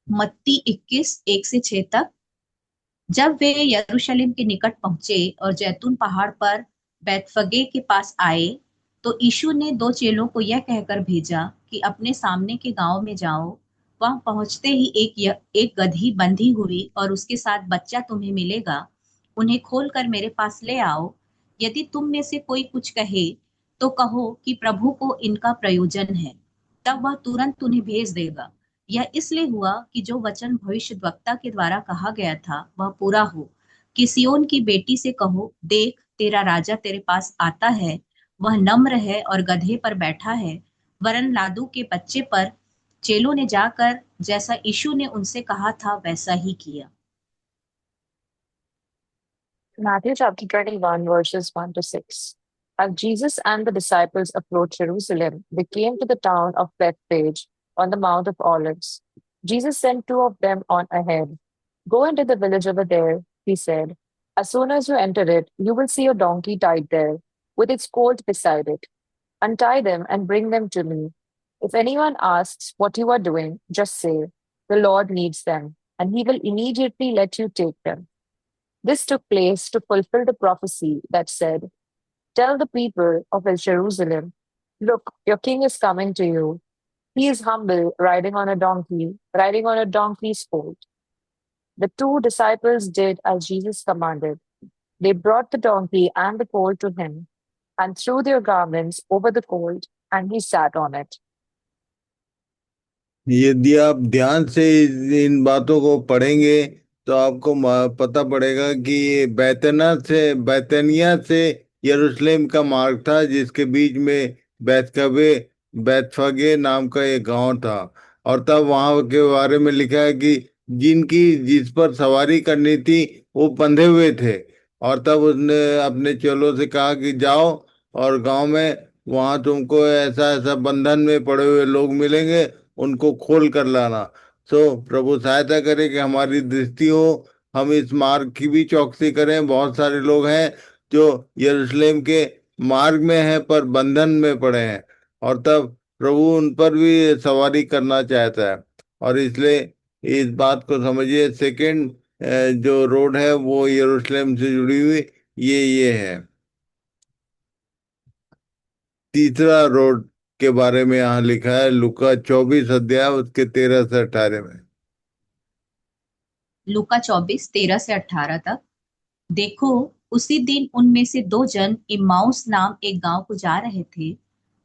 मत्ती 21:1 से 6 तक। जब वे यरूशलेम के निकट पहुंचे और जैतून पहाड़ पर बैतफगे के पास आए, तो यीशु ने 2 चेलों को यह कहकर भेजा कि अपने सामने के गांव में जाओ। वहां पहुंचते ही एक गदही बंधी हुई और उसके साथ बच्चा तुम्हें मिलेगा। उन्हें खोलकर मेरे पास ले आओ। यदि तुम में से कोई कुछ कहे, तो कहो कि प्रभु को इनका प्रयोजन है, तब वह तुरंत उन्हें भेज देगा। यह इसलिए हुआ कि जो वचन भविष्यद्वक्ता के द्वारा कहा गया था वह पूरा हो, कि सिय्योन की बेटी से कहो, देख तेरा राजा तेरे पास आता है, वह नम्र है और गधे पर बैठा है। वरन लादू के बच्चे पर चेलों ने जाकर जैसा यीशु ने उनसे कहा था वैसा ही किया। Matthew chapter 21, verses 1 to 6. As Jesus and the disciples approached Jerusalem, they came to the town of Bethphage on the Mount of Olives. Jesus sent two of them on ahead. Go into the village over there, he said. As soon as you enter it, you will see a donkey tied there, with its colt beside it. Untie them and bring them to me. If anyone asks what you are doing, just say, the Lord needs them, and he will immediately let you take them. This took place to fulfill the prophecy that said, tell the people of Jerusalem, look, your king is coming to you. He is humble, riding on a donkey's colt. The two disciples did as Jesus commanded. They brought the donkey and the colt to him and threw their garments over the colt, and he sat on it. यदि आप ध्यान से इन बातों को पढ़ेंगे तो आपको पता पड़ेगा कि ये बैतनिया से यरूशलेम का मार्ग था, जिसके बीच में बैतफगे नाम का एक गांव था। और तब वहां के बारे में लिखा है कि जिस पर सवारी करनी थी वो बंधे हुए थे। और तब उसने अपने चेलों से कहा कि जाओ और गांव में वहां तुमको ऐसा ऐसा बंधन में पड़े हुए लोग मिलेंगे, उनको खोल कर लाना। सो प्रभु सहायता करे कि हमारी दृष्टि हो, हम इस मार्ग की भी चौकसी करें। बहुत सारे लोग हैं जो यरूशलेम के मार्ग में हैं पर बंधन में पड़े हैं, और तब प्रभु उन पर भी सवारी करना चाहता है। और इसलिए इस बात को समझिए, सेकंड जो रोड है वो यरूशलेम से जुड़ी हुई, ये है। तीसरा रोड के बारे में यहाँ लिखा है लूका 24 अध्याय उसके 13 से 18 में। लूका 24:13 से 18 तक। देखो, उसी दिन उनमें से दो जन इम्माउस नाम एक गांव को जा रहे थे,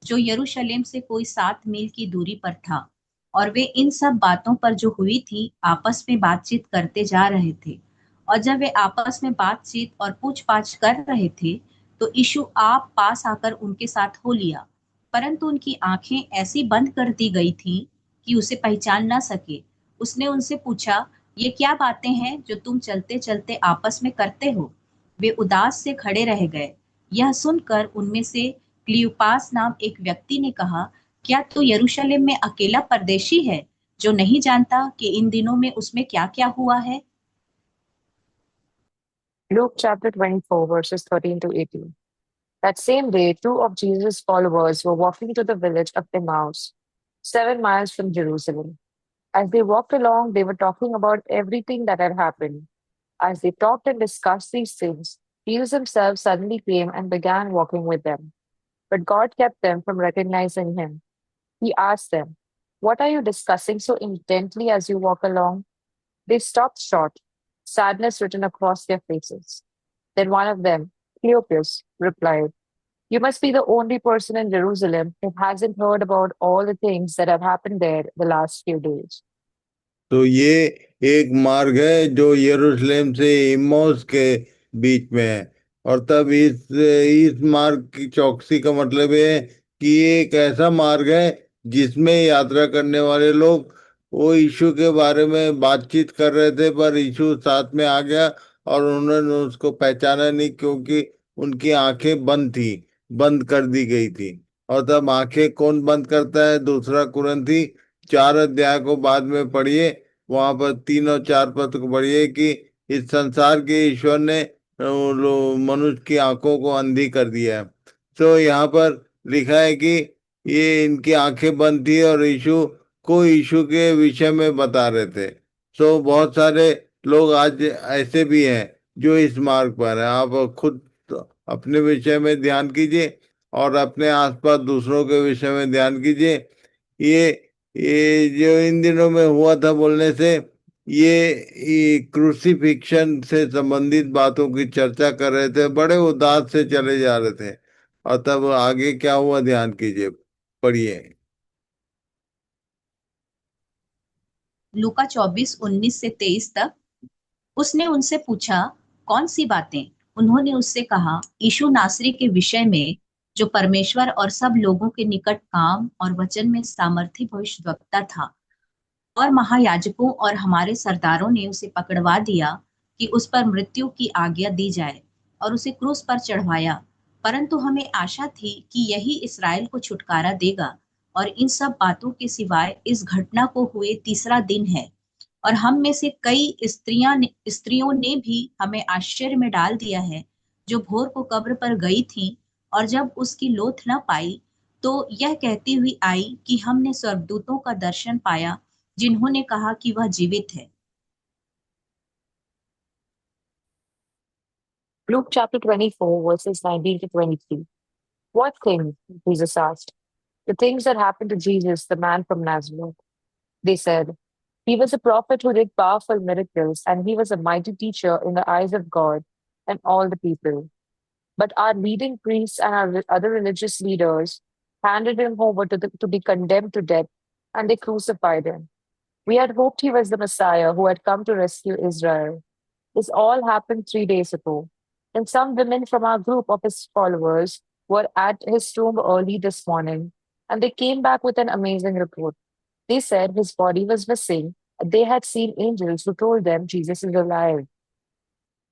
जो यरूशलेम से कोई 7 मील की दूरी पर था। और वे इन सब बातों पर जो हुई थी आपस में बातचीत करते जा रहे थे। और जब वे आपस में बातचीत और पूछपाछ कर रहे थे, तो यीशु आप पास आकर उनके साथ हो लिया। परंतु उनकी आंखें ऐसी बंद कर दी गई थीं कि उसे पहचान ना सके। उसने उनसे पूछा, ये क्या बातें हैं जो तुम चलते चलते आपस में करते हो? वे उदास से खड़े रह गए। यह सुनकर उनमें से क्लियोपास नाम एक व्यक्ति ने कहा, क्या तू यरूशलेम में अकेला परदेशी है, जो नहीं जानता कि इन दिनों में उसमें क्या क्या हुआ है? Luke chapter 24, verses 13 to 18. That same day, two of Jesus' followers were walking to the village of Emmaus, 7 miles from Jerusalem. As they walked along, they were talking about everything that had happened. As they talked and discussed these things, Jesus himself suddenly came and began walking with them. But God kept them from recognizing him. He asked them, "What are you discussing so intently as you walk along?" They stopped short, sadness written across their faces. Then one of them, Cleopas, replied, "You must be the only person in Jerusalem who hasn't heard about all the things that have happened there the last few days." तो ये एक मार्ग है जो यरूशलेम से इम्मौस के बीच में है। और तब इस मार्ग की चौकसी का मतलब ये है कि ये एक ऐसा मार्ग है जिसमें यात्रा करने वाले लोग वो यीशु के बारे में बातचीत कर रहे थे, पर यीशु साथ में आ गया और उन्होंने उसको पहचाना नहीं, क्योंकि उनकी आंखें बंद थी, बंद कर दी गई थी। और तब आंखें कौन बंद करता है? दूसरा कुरिन्थी 4 अध्याय को बाद में पढ़िए, वहां पर 3 और 4 पद को पढ़िए कि इस संसार के ईश्वर ने मनुष्य की आंखों को अंधी कर दिया है। तो यहाँ पर लिखा है कि ये इनकी आंखें बंद थी और यीशु के विषय में बता रहे थे। तो बहुत सारे लोग आज ऐसे भी हैं जो इस मार्ग पर हैं। आप खुद अपने विषय में ध्यान कीजिए और अपने आसपास दूसरों के विषय में ध्यान कीजिए। ये ये जो इन दिनों में हुआ था बोलने से, ये क्रूसिफिक्शन से संबंधित बातों की चर्चा कर रहे थे, बड़े उदास से चले जा रहे थे। और तब आगे क्या हुआ ध्यान कीजिए, पढ़िए। लूका 24:19 से 23 तक। उसने उनसे पूछा, कौन सी बातें? उन्होंने उससे कहा, यीशु नासरी के विषय में, जो परमेश्वर और सब लोगों के निकट काम और वचन में सामर्थी भविष्यद्वक्ता था। और महायाजकों और हमारे सरदारों ने उसे पकड़वा दिया कि उस पर मृत्यु की आज्ञा दी जाए और उसे क्रूस पर चढ़वाया। परंतु हमें आशा थी कि यही इस्राएल को छुटकारा देगा। और इन सब बातों के सिवाय इस घटना को हुए तीसरा दिन है। और हम में से कई स्त्रियों ने भी हमें आश्चर्य में डाल दिया है, जो भोर को कब्र पर गई थीं, और जब उसकी लोथ न पाई, तो यह कहती हुई आई कि हमने स्वर्गदूतों का दर्शन पाया, जिन्होंने कहा कि वह जीवित है। Luke chapter 24, verses 19 to 23. "What things?" Jesus asked. "The things that happened to Jesus, the man from Nazareth." They said, "He was a prophet who did powerful miracles, and he was a mighty teacher in the eyes of God and all the people. But our leading priests and our other religious leaders handed him over to be condemned to death, and they crucified him. We had hoped he was the Messiah who had come to rescue Israel." This all happened 3 days ago. And some women from our group of his followers were at his tomb early this morning, and they came back with an amazing report. They said his body was missing. They had seen angels who told them Jesus is alive.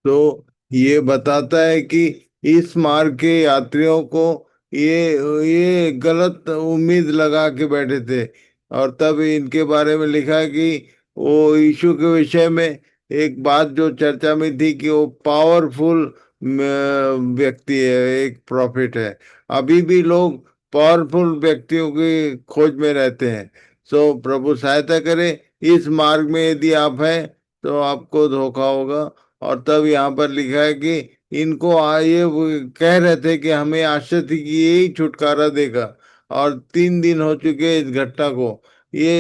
तो ये बताता है कि इस मार्ग के यात्रियों को ये गलत उम्मीद लगा के बैठे थे। और तब इनके बारे में लिखा है कि वो यीशु के विषय में एक बात जो चर्चा में थी कि वो पावरफुल व्यक्ति है, एक प्रॉफिट है। अभी भी लोग पावरफुल व्यक्तियों की खोज में रहते हैं। सो प्रभु सहायता करे। इस मार्ग में यदि आप हैं तो आपको धोखा होगा। और तब यहाँ पर लिखा है कि इनको ये वो कह रहे थे कि हमें आशा थी कि यही छुटकारा देगा। और 3 दिन हो चुके हैं इस घटना को। ये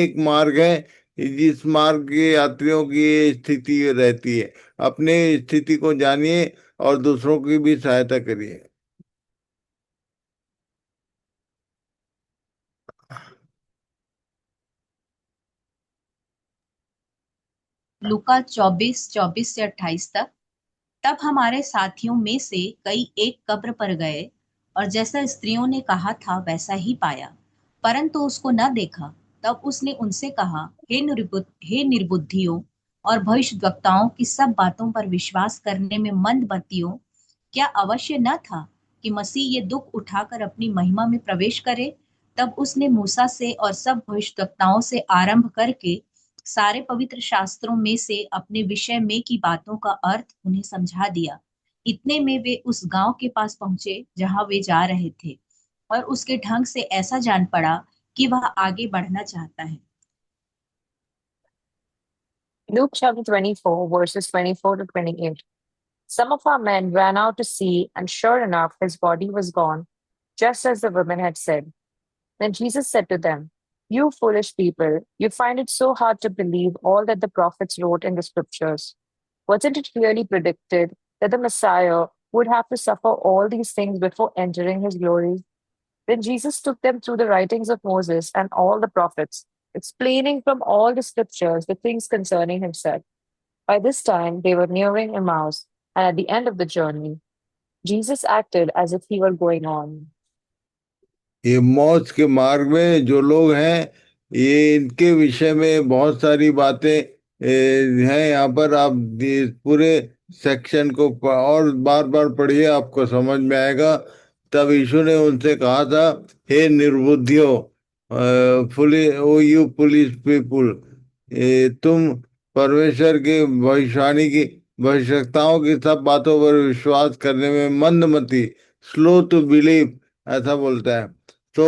एक मार्ग है जिस मार्ग के यात्रियों की ये स्थिति रहती है। अपने स्थिति को जानिए और दूसरों की भी सहायता करिए। लूका 24:24 से 28 तक। तब हमारे साथियों में से कई एक कब्र पर गए और जैसा स्त्रियों ने कहा था वैसा ही पाया, परंतु उसको न देखा। तब उसने उनसे कहा, हे निर्बुद्धियों और भविष्यद्वक्ताओं की सब बातों पर विश्वास करने में मंदमतियों, क्या अवश्य न था कि मसीह ये दुख उठाकर अपनी महिमा में प्रवेश करे? तब उसने मूसा से और सब भविष्यद्वक्ताओं से आरंभ करके सारे पवित्र शास्त्रों में से अपने विषय में की बातों का अर्थ उन्हें समझा दिया। इतने में वे उस गांव के पास पहुंचे जहां वे जा रहे थे, और उसके ढंग से ऐसा जान पड़ा कि वह आगे बढ़ना चाहता है। Luke chapter 24, verses 24 to 28. Some of our men ran out to see, and sure enough, his body was gone, just as the women had said. Then Jesus said to them, "You foolish people, you find it so hard to believe all that the prophets wrote in the scriptures. Wasn't it clearly predicted that the Messiah would have to suffer all these things before entering his glory?" Then Jesus took them through the writings of Moses and all the prophets, explaining from all the scriptures the things concerning himself. By this time, they were nearing Emmaus, and at the end of the journey, Jesus acted as if he were going on. ये मौत के मार्ग में जो लोग हैं, ये इनके विषय में बहुत सारी बातें हैं। यहाँ पर आप पूरे सेक्शन को और बार बार पढ़िए, आपको समझ में आएगा। तब यीशु ने उनसे कहा था, हे निर्बुद्धियों, ओ यू पुलिस पीपुल, तुम परमेश्वर की भविष्यवाणी की भविष्यताओं की सब बातों पर विश्वास करने में मंदमती, स्लो टू बिलीव, ऐसा बोलता है। तो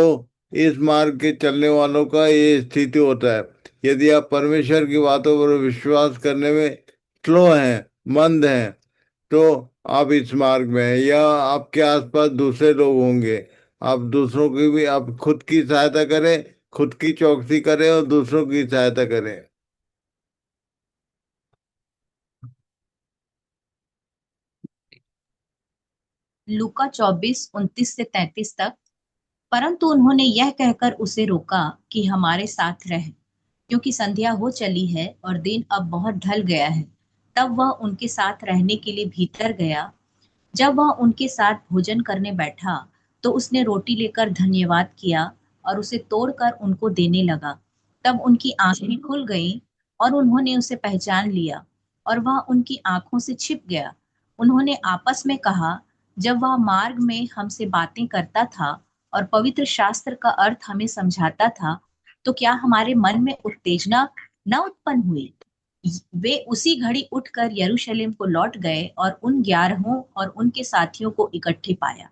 इस मार्ग के चलने वालों का ये स्थिति होता है। यदि आप परमेश्वर की बातों पर विश्वास करने में स्लो हैं, मंद हैं, तो आप इस मार्ग में हैं। या आपके आसपास दूसरे लोग होंगे, आप दूसरों की भी, आप खुद की सहायता करें, खुद की चौकसी करें और दूसरों की सहायता करें। लूका 24:29 से 33 तक। परंतु उन्होंने यह कहकर उसे रोका कि हमारे साथ रह, क्योंकि संध्या हो चली है और दिन अब बहुत ढल गया है। तब वह उनके साथ रहने के लिए भीतर गया। जब वह उनके साथ भोजन करने बैठा, तो उसने रोटी लेकर धन्यवाद किया और उसे तोड़कर उनको देने लगा। तब उनकी आंखें खुल गईं और उन्होंने उसे पहचान लिया, और वह उनकी आंखों से छिप गया। उन्होंने आपस में कहा, जब वह मार्ग में हमसे बातें करता था और पवित्र शास्त्र का अर्थ हमें समझाता था, तो क्या हमारे मन में उत्तेजना न उत्पन्न हुई? वे उसी घड़ी उठकर यरूशलेम को लौट गए और उन 11 और उनके साथियों को इकट्ठे पाया।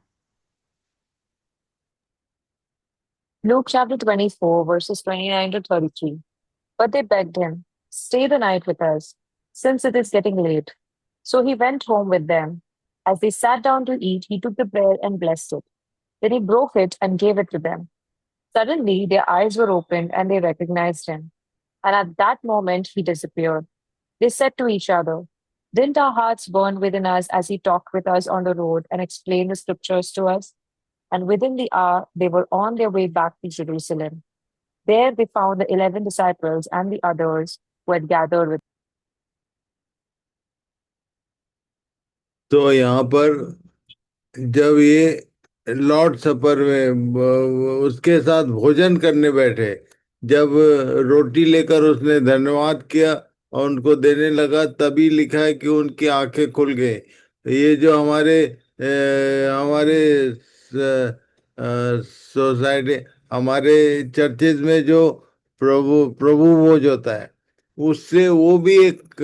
Luke chapter 24, verses 29 to 33. But they begged him, "Stay the night with us, since it is getting late." So he went home with them. As they sat down to eat, he took the bread and blessed it. Then he broke it and gave it to them. Suddenly, their eyes were opened and they recognized him. And at that moment, he disappeared. They said to each other, "Didn't our hearts burn within us as he talked with us on the road and explained the scriptures to us?" And within the hour, they were on their way back to Jerusalem. There they found the 11 disciples and the others who had gathered with. तो यहाँ पर जब ये Lord सपर में उसके साथ भोजन करने बैठे, जब रोटी लेकर उसने धन्यवाद किया और उनको देने लगा, तभी लिखा है कि उनकी आंखें खुल गई। ये जो हमारे सोसाइटी, हमारे चर्चेज में जो प्रभु प्रभु भोज होता है, उससे वो भी एक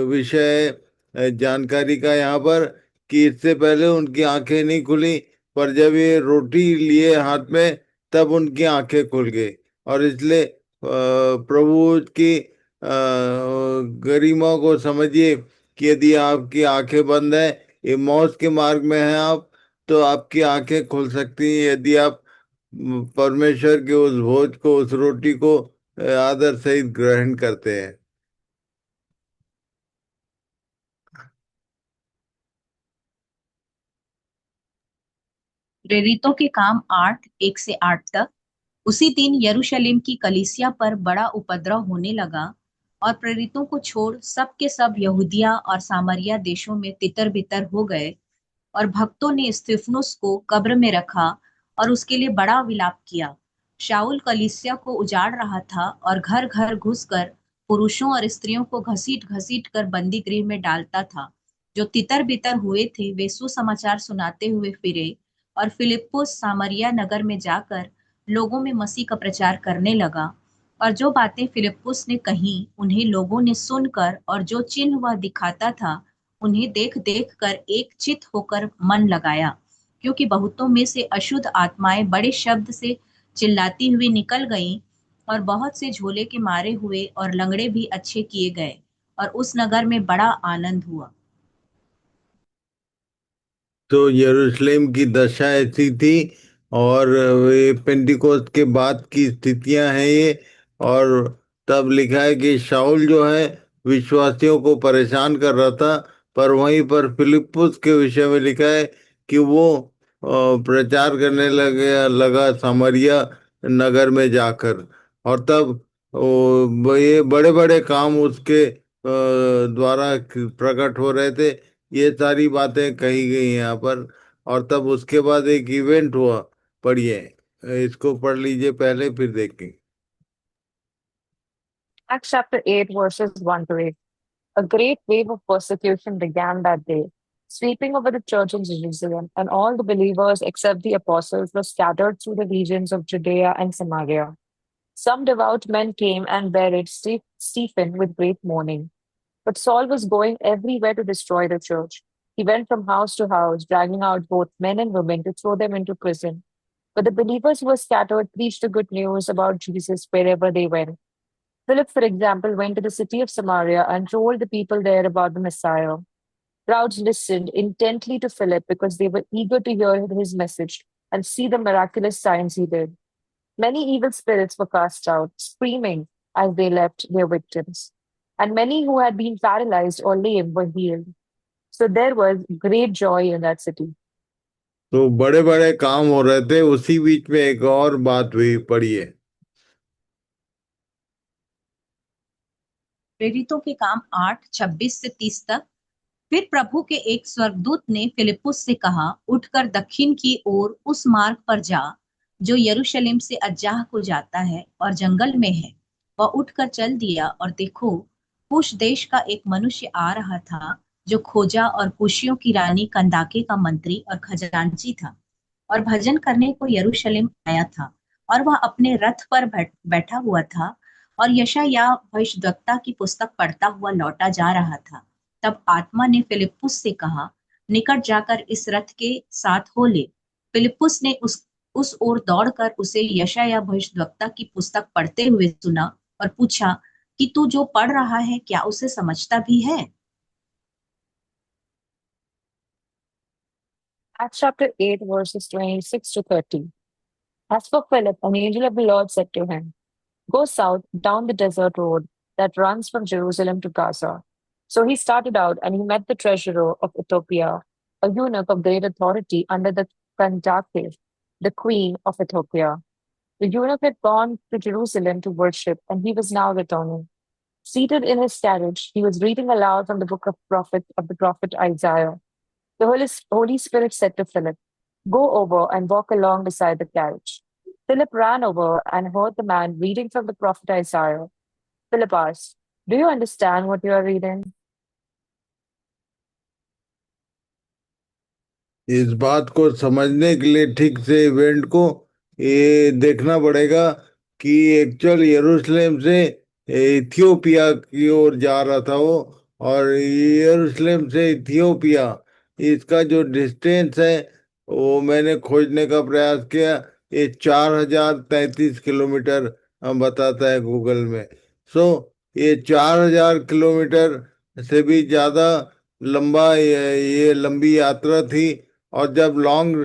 विषय है जानकारी का यहाँ पर, कि इससे पहले उनकी आंखें नहीं खुली, पर जब ये रोटी लिए हाथ में तब उनकी आंखें खुल गई। और इसलिए प्रभु की गरिमा को समझिए कि यदि आपकी आंखें बंद है, ये मौत के मार्ग में है आप, तो आपकी आंखें खुल सकती हैं यदि आप परमेश्वर के उस भोज को, उस रोटी को आदर सहित ग्रहण करते हैं। प्रेरितों के काम 8:1 से 8 तक। उसी दिन यरूशलेम की कलीसिया पर बड़ा उपद्रव होने लगा और प्रेरितों को छोड़ सब के सब यहूदिया और सामरिया देशों में तितर बितर हो गए। और भक्तों ने स्तिफनुस को कब्र में रखा और उसके लिए बड़ा विलाप किया। शाऊल कलीसिया को उजाड़ रहा था और घर घर घुसकर पुरुषों और स्त्रियों को घसीट घसीट कर बंदी गृह में डालता था। जो तितर बितर हुए थे वे सुसमाचार सुनाते हुए फिरे और फिलिप्पुस सामरिया नगर में जाकर लोगों में मसीह का प्रचार करने लगा। और जो बातें फिलिप्पुस ने कही उन्हें लोगों ने सुनकर, और जो चिन्ह वह दिखाता था उन्हें देख देख कर एक चित होकर मन लगाया। क्योंकि बहुतों में से अशुद्ध आत्माएं बड़े शब्द से चिल्लाती हुई निकल गईं और बहुत से झोले के मारे हुए और लंगड़े भी अच्छे किए गए और उस नगर में बड़ा आनंद हुआ। तो यरूशलेम की दशा ऐसी थी, और ये पेंटिकोस्त के बाद की स्थितियां हैं ये। और तब लिखा है कि शाऊल जो है विश्वासियों को परेशान कर रहा था, पर वहीं पर फिलिप्पुस के विषय में लिखा है कि वो प्रचार करने लगा सामरिया नगर में जाकर। और तब ये बड़े बड़े काम उसके द्वारा प्रकट हो रहे थे। ये सारी बातें कही गई हैं यहाँ पर। और तब उसके बाद एक इवेंट हुआ, पढ़िए, इसको पढ़ लीजिए पहले, फिर देखेंगे। Acts chapter 8, verses 1 to 8. A great wave of persecution began that day, sweeping over the church in Jerusalem, and all the believers except the apostles were scattered through the regions of Judea and Samaria. Some devout men came and buried Stephen with great mourning. But Saul was going everywhere to destroy the church. He went from house to house, dragging out both men and women to throw them into prison. But the believers who were scattered preached the good news about Jesus wherever they went. Philip, for example, went to the city of Samaria and told the people there about the Messiah. Crowds listened intently to Philip because they were eager to hear his message and see the miraculous signs he did. Many evil spirits were cast out, screaming as they left their victims. And many who had been paralyzed or lame were healed. So there was great joy in that city. तो बड़े बड़े काम हो रहे थे, उसी बीच में एक और बात हुई, पढ़िए। प्रेरितों के काम 8:26 से 30 तक। फिर प्रभु के एक स्वर्गदूत ने फिलिप्पुस से कहा, उठकर दक्षिण की ओर उस मार्ग पर जा जो यरूशलेम से अज्जाह को जाता है और जंगल में है। वह उठकर चल दिया और देखो, कुश देश का एक मनुष्य आ रहा था जो खोजा और कुशियों की रानी कंदाके का मंत्री और खजांची था और भजन करने को यरूशलेम आया था। और वह अपने रथ पर बैठा हुआ था और यशायाह भविष्यद्वक्ता की पुस्तक पढ़ता हुआ लौटा जा रहा था। तब आत्मा ने फिलिप्पुस से कहा, निकट जाकर इस रथ के साथ हो ले। फिलिप्पुस ने उस ओर दौड़कर उसे यशायाह भविष्यद्वक्ता की पुस्तक पढ़ते हुए सुना और पूछा कि तू जो पढ़ रहा है क्या उसे समझता भी है? Acts chapter 8, verses 26 to 30. As for Philip, an angel of the Lord said to him, go south down the desert road that runs from Jerusalem to Gaza. So he started out and he met the treasurer of Ethiopia, a eunuch of great authority under the Kandake, the queen of Ethiopia. The eunuch had gone to Jerusalem to worship, and he was now returning. Seated in his carriage, he was reading aloud from the book of the prophet Isaiah. The Holy Spirit said to Philip, go over and walk along beside the carriage. Philip ran over and heard the man reading from the prophet Isaiah. Philip asked, Do you understand what you are reading? इस बात को समझने के लिए ठीक से event को ये देखना पड़ेगा कि एक्चुअल यरूशलेम से इथियोपिया की ओर जा रहा था वो, और यरूशलेम से इथियोपिया, इसका जो डिस्टेंस है वो मैंने खोजने का प्रयास किया। ये 4033 किलोमीटर बताता है गूगल में। सो ये 4000 किलोमीटर से भी ज्यादा लंबा ये लंबी यात्रा थी। और जब लॉन्ग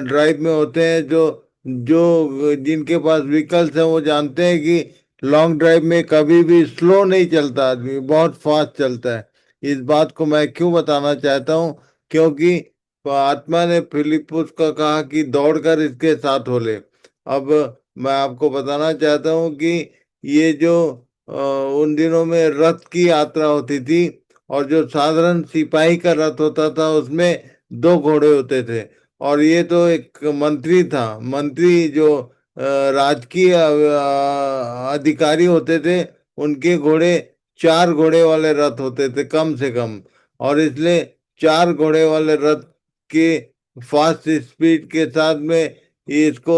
ड्राइव में होते हैं, जो जो जिनके पास व्हीकल्स हैं वो जानते हैं कि लॉन्ग ड्राइव में कभी भी स्लो नहीं चलता, आदमी बहुत फास्ट चलता है। इस बात को मैं क्यों बताना चाहता हूँ, क्योंकि आत्मा ने फिलिपुस का कहा कि दौड़कर इसके साथ हो ले। अब मैं आपको बताना चाहता हूँ कि ये जो उन दिनों में रथ की यात्रा होती थी, और जो साधारण सिपाही का रथ होता था उसमें 2 घोड़े होते थे। और ये तो एक मंत्री था, मंत्री जो राजकीय अधिकारी होते थे, उनके घोड़े 4 घोड़े वाले रथ होते थे कम से कम। और इसलिए 4 घोड़े वाले रथ के फास्ट स्पीड के साथ में इसको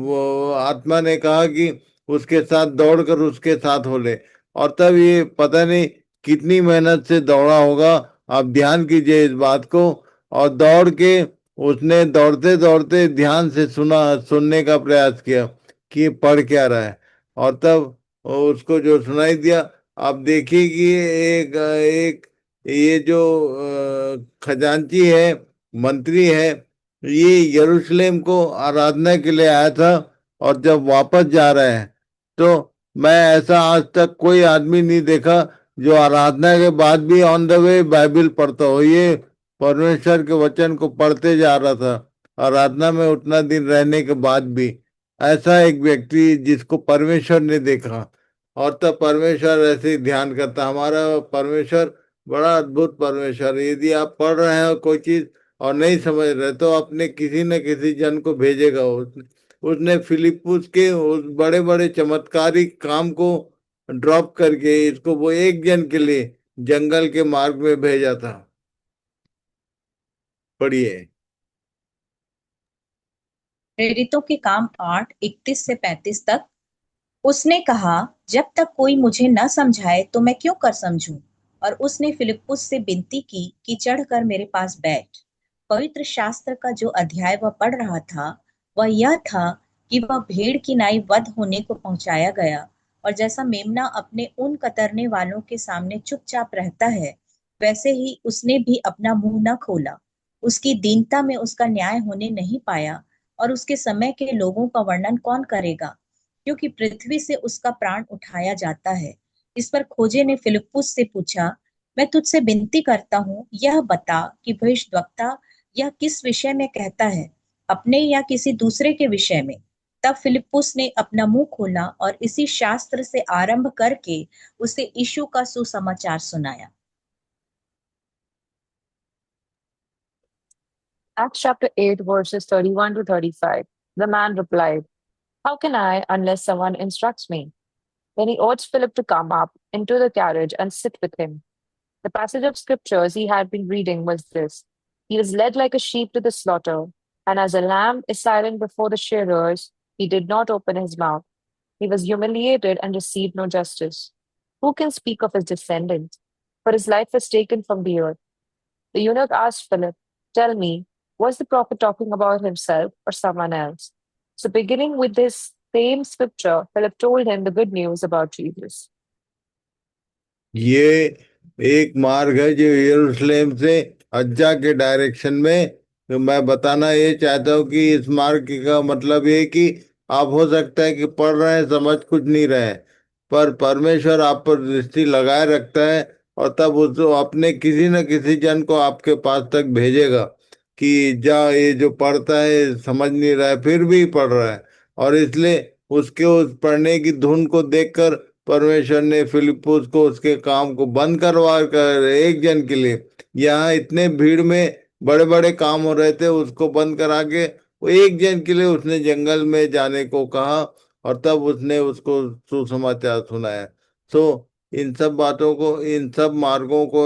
वो आत्मा ने कहा कि उसके साथ दौड़कर उसके साथ हो ले। और तब ये पता नहीं कितनी मेहनत से दौड़ा होगा, आप ध्यान कीजिए इस बात को। और दौड़ के उसने दौड़ते दौड़ते ध्यान से सुनने का प्रयास किया कि पढ़ क्या रहा है। और तब उसको जो सुनाई दिया, आप देखिए कि एक एक ये जो खजांची है, मंत्री है, ये यरूशलेम को आराधना के लिए आया था। और जब वापस जा रहे हैं तो मैं ऐसा आज तक कोई आदमी नहीं देखा जो आराधना के बाद भी ऑन द वे बाइबल पढ़ता हो। ये परमेश्वर के वचन को पढ़ते जा रहा था आराधना में, उतना दिन रहने के बाद भी। ऐसा एक व्यक्ति जिसको परमेश्वर ने देखा। और तब परमेश्वर ऐसे ही ध्यान करता। हमारा परमेश्वर बड़ा अद्भुत परमेश्वर है। यदि आप पढ़ रहे हो कोई चीज और नहीं समझ रहे, तो अपने किसी न किसी जन को भेजेगा। उसने फिलिपुस के उस बड़े बड़े चमत्कारिक काम को ड्रॉप करके इसको वो एक जन के लिए जंगल के मार्ग में भेजा था। पढ़िए। प्रेरितों के काम 8:31 से 35 तक। उसने कहा, जब तक कोई मुझे न समझाए तो मैं क्यों कर समझूं। और उसने फिलिप्पुस से विनती की कि चढ़कर मेरे पास बैठ। पवित्र शास्त्र का जो अध्याय वह पढ़ रहा था वह यह था कि वह भेड़ की नाई वध होने को पहुंचाया गया, और जैसा मेमना अपने ऊन कतरने वालों के सामने चुपचाप रहता है, वैसे ही उसने भी अपना मुंह न खोला। उसकी दीनता में उसका न्याय होने नहीं पाया, और उसके समय के लोगों का वर्णन कौन करेगा, क्योंकि पृथ्वी से उसका प्राण उठाया जाता है। इस पर खोजे ने फिलिप्पुस से पूछा, मैं तुझसे विनती करता हूँ, यह बता कि भविष्यद्वक्ता यह किस विषय में कहता है, अपने या किसी दूसरे के विषय में। तब फिलिप्पुस ने अपना मुंह खोला और इसी शास्त्र से आरंभ करके उसे यीशु का सुसमाचार सुनाया। Acts chapter 8, verses 31 to 35. The man replied, how can I unless someone instructs me? Then he urged Philip to come up into the carriage and sit with him. The passage of scriptures he had been reading was this: he was led like a sheep to the slaughter, and as a lamb is silent before the shearers, he did not open his mouth. He was humiliated and received no justice. Who can speak of his descendants? For his life was taken from the earth. The eunuch asked Philip, tell me, was the prophet talking about himself or someone else? So, beginning with this same scripture, Philip told him the good news about Jesus. ये एक मार्ग है जो यरूशलेम से अज्जा के direction में। तो मैं बताना ये चाहता हूँ कि इस मार्ग का मतलब ये कि आप हो सकता है कि पढ़ रहे हैं, समझ कुछ नहीं रहे हैं, पर परमेश्वर आप पर दृष्टि लगाए रखता है। और तब उसको अपने किसी न किसी जन को आपके पास तक भेजेगा कि जा, ये जो पढ़ता है समझ नहीं रहा है फिर भी पढ़ रहा है। और इसलिए उसके उस पढ़ने की धुन को देखकर परमेश्वर ने फिलिप्पुस को उसके काम को बंद करवा कर एक जन के लिए, यहाँ इतने भीड़ में बड़े बड़े काम हो रहे थे, उसको बंद करा के वो एक जन के लिए उसने जंगल में जाने को कहा। और तब उसने उसको सुसमाचार सुनाया। सो इन सब बातों को, इन सब मार्गों को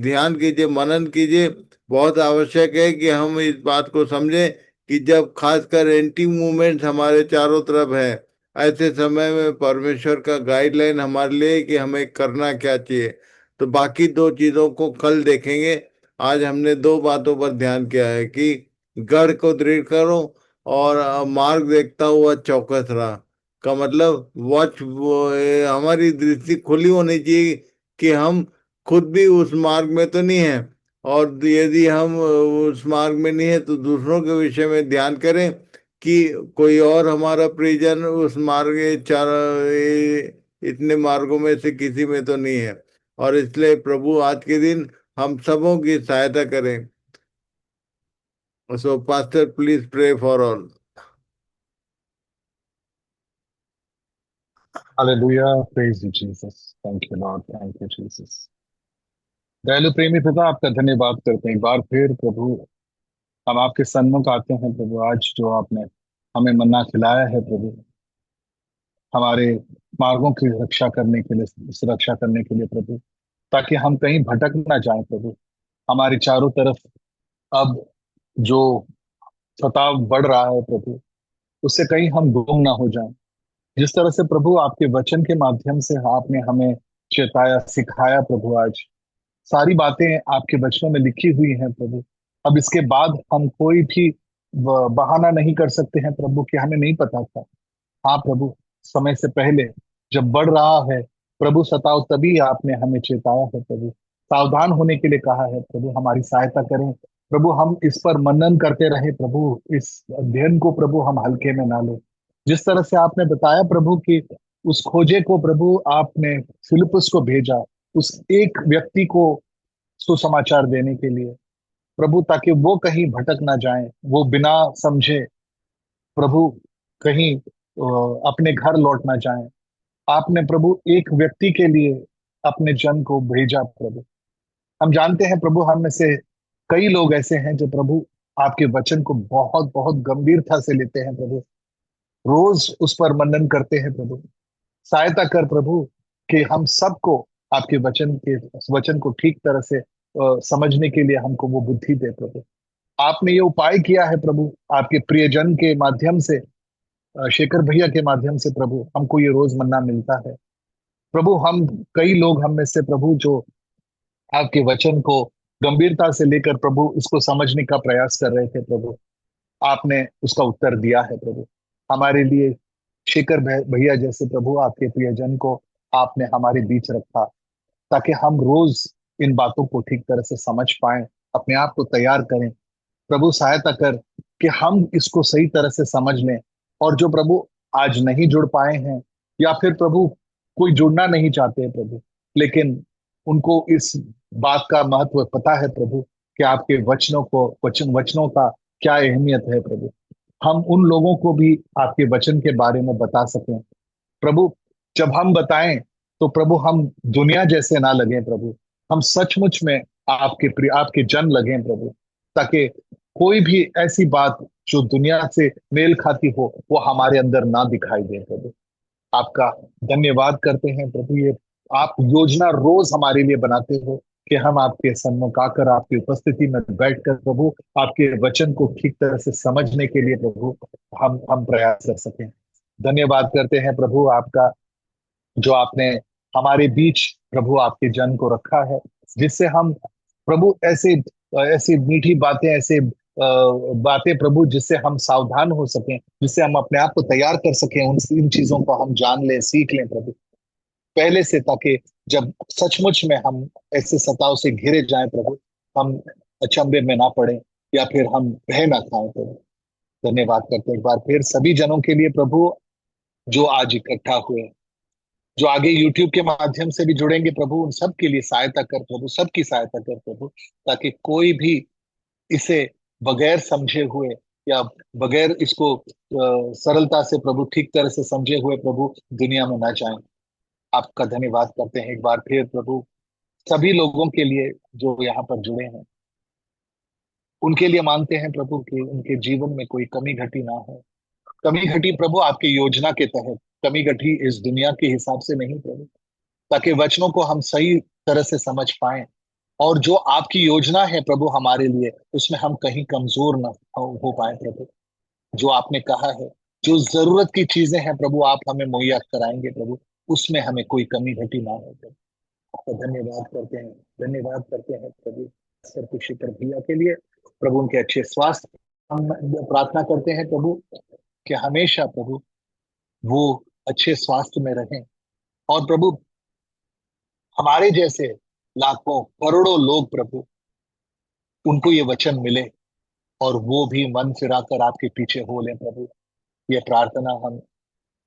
ध्यान कीजिए, मनन कीजिए। बहुत आवश्यक है कि हम इस बात को समझें कि जब खासकर एंटी मूवमेंट हमारे चारों तरफ है, ऐसे समय में परमेश्वर का गाइडलाइन हमारे लिए कि हमें करना क्या चाहिए। तो बाकी दो चीजों को कल देखेंगे। आज हमने दो बातों पर ध्यान किया है कि गढ़ को दृढ़ करो और मार्ग देखता हुआ चौकस रहा। का मतलब वॉच, हमारी दृष्टि खुली होनी चाहिए कि हम खुद भी उस मार्ग में तो नहीं है, और यदि हम उस मार्ग में नहीं है तो दूसरों के विषय में ध्यान करें कि कोई और हमारा परिजन उस मार्ग इतने मार्गों में से किसी में तो नहीं है। और इसलिए प्रभु आज के दिन हम सबों की सहायता करें। So pastor, please pray for all. Hallelujah. Praise you, Jesus. Thank you, Lord. Thank you, Jesus. दयालु प्रेमी पिता, आपका धन्यवाद करते हैं एक बार फिर प्रभु। हम आपके सन्मुख आते हैं प्रभु, आज जो आपने हमें मन्ना खिलाया है प्रभु, हमारे मार्गों की रक्षा करने के लिए, सुरक्षा करने के लिए प्रभु, ताकि हम कहीं भटक ना जाएं प्रभु। हमारे चारों तरफ अब जो सताव बढ़ रहा है प्रभु, उससे कहीं हम गुम ना हो जाएं। जिस तरह से प्रभु आपके वचन के माध्यम से आपने हमें चेताया, सिखाया प्रभु, आज सारी बातें आपके वचनों में लिखी हुई हैं प्रभु। अब इसके बाद हम कोई भी बहाना नहीं कर सकते हैं प्रभु कि हमें नहीं पता था। हाँ प्रभु, समय से पहले जब बढ़ रहा है प्रभु सताव, तभी आपने हमें चेताया है प्रभु, सावधान होने के लिए कहा है प्रभु। हमारी सहायता करें प्रभु, हम इस पर मनन करते रहे प्रभु, इस अध्ययन को प्रभु हम हल्के में ना लें। जिस तरह से आपने बताया प्रभु कि उस खोजे को प्रभु आपने फिलिप्पुस को भेजा, उस एक व्यक्ति को सुसमाचार देने के लिए प्रभु, ताकि वो कहीं भटक ना जाए, वो बिना समझे प्रभु कहीं अपने घर लौट ना जाए। आपने प्रभु एक व्यक्ति के लिए अपने जन को भेजा प्रभु। हम जानते हैं प्रभु, हम में से कई लोग ऐसे हैं जो प्रभु आपके वचन को बहुत बहुत गंभीरता से लेते हैं प्रभु, रोज उस पर मनन करते हैं प्रभु। सहायता कर प्रभु कि हम सबको आपके वचन को ठीक तरह से समझने के लिए हमको वो बुद्धि दे प्रभु। आपने ये उपाय किया है प्रभु, आपके प्रियजन के माध्यम से, शेखर भैया के माध्यम से प्रभु, हमको ये रोज मन्ना मिलता है प्रभु। हम कई लोग हम में से प्रभु जो आपके वचन को गंभीरता से लेकर प्रभु इसको समझने का प्रयास कर रहे थे प्रभु, आपने उसका उत्तर दिया है प्रभु हमारे लिए। शेखर भैया जैसे प्रभु आपके प्रियजन को आपने हमारे बीच रखा, ताकि हम रोज इन बातों को ठीक तरह से समझ पाए, अपने आप को तैयार करें प्रभु। सहायता कर कि हम इसको सही तरह से समझ लें, और जो प्रभु आज नहीं जुड़ पाए हैं, या फिर प्रभु कोई जुड़ना नहीं चाहते हैं प्रभु, लेकिन उनको इस बात का महत्व पता है प्रभु कि आपके वचनों का क्या अहमियत है प्रभु, हम उन लोगों को भी आपके वचन के बारे में बता सकें प्रभु। जब हम बताएं तो प्रभु हम दुनिया जैसे ना लगे प्रभु, हम सचमुच में आपके जन लगे प्रभु, ताकि कोई भी ऐसी बात जो दुनिया से मेल खाती हो वो हमारे अंदर ना दिखाई दे प्रभु। आपका धन्यवाद करते हैं प्रभु, ये आप योजना रोज हमारे लिए बनाते हो कि हम आपके सन्मुख आकर आपकी उपस्थिति में बैठकर प्रभु आपके वचन को ठीक तरह से समझने के लिए प्रभु हम प्रयास कर सकें। धन्यवाद करते हैं प्रभु आपका, जो आपने हमारे बीच प्रभु आपके जन को रखा है, जिससे हम प्रभु ऐसे ऐसी मीठी बातें, ऐसे बातें प्रभु, जिससे हम सावधान हो सकें, जिससे हम अपने आप को तैयार कर सकें, उन इन चीजों को हम जान लें, सीख लें प्रभु पहले से, ताकि जब सचमुच में हम ऐसे सताव से घिरे जाएं प्रभु, हम अचंभे में ना पड़े या फिर हम भय ना खाएं प्रभु। धन्यवाद करते हैं एक बार फिर सभी जनों के लिए प्रभु जो आज इकट्ठा हुए, जो आगे यूट्यूब के माध्यम से भी जुड़ेंगे प्रभु, उन सब के लिए सहायता कर प्रभु, सबकी सहायता कर प्रभु, ताकि कोई भी इसे बगैर समझे हुए या बगैर इसको सरलता से प्रभु ठीक तरह से समझे हुए प्रभु दुनिया में ना जाए। आपका धन्यवाद करते हैं एक बार फिर प्रभु सभी लोगों के लिए जो यहाँ पर जुड़े हैं, उनके लिए मांगते हैं प्रभु कि उनके जीवन में कोई कमी घटी ना हो। कमी घटी प्रभु आपकी योजना के तहत, कमी घटी इस दुनिया के हिसाब से नहीं प्रभु, ताकि वचनों को हम सही तरह से समझ पाएं, और जो आपकी योजना है प्रभु हमारे लिए, उसमें हम कहीं कमजोर न हो पाए प्रभु। जो आपने कहा है, जो जरूरत की चीजें हैं प्रभु, आप हमें मुहैया कराएंगे प्रभु, उसमें हमें कोई कमी घटी ना हो प्रभु। आपका धन्यवाद करते हैं, धन्यवाद करते हैं प्रभु सर कुशीकर भैया के लिए प्रभु, उनके अच्छे स्वास्थ्य हम प्रार्थना करते हैं प्रभु, कि हमेशा प्रभु वो अच्छे स्वास्थ्य में रहें, और प्रभु हमारे जैसे लाखों करोड़ों लोग प्रभु, उनको ये वचन मिले और वो भी मन फिराकर आपके पीछे हो लें प्रभु। ये प्रार्थना हम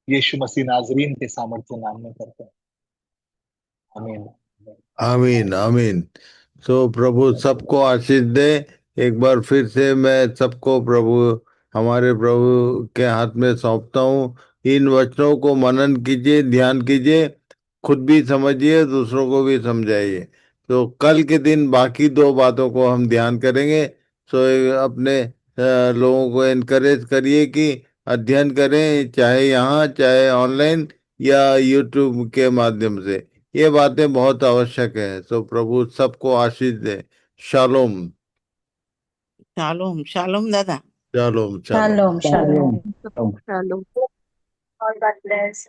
यीशु मसीह नाजरीन के सामर्थ्य नाम में करते हैं, आमीन। आमीन आमीन। तो प्रभु सबको आशीष दे। एक बार फिर से मैं सबको प्रभु, हमारे प्रभु के हाथ में सौंपता हूँ। इन वचनों को मनन कीजिए, ध्यान कीजिए, खुद भी समझिए, दूसरों को भी समझाइए। तो कल के दिन बाकी दो बातों को हम ध्यान करेंगे। तो अपने लोगों को एनकरेज करिए कि अध्ययन करें, चाहे यहाँ चाहे ऑनलाइन या यूट्यूब के माध्यम से। ये बातें बहुत आवश्यक है। तो प्रभु सबको आशीष दे। शालोम। शालोम शालोम दादा। Shalom shalom. Shalom shalom. Shalom. Hello. All God bless.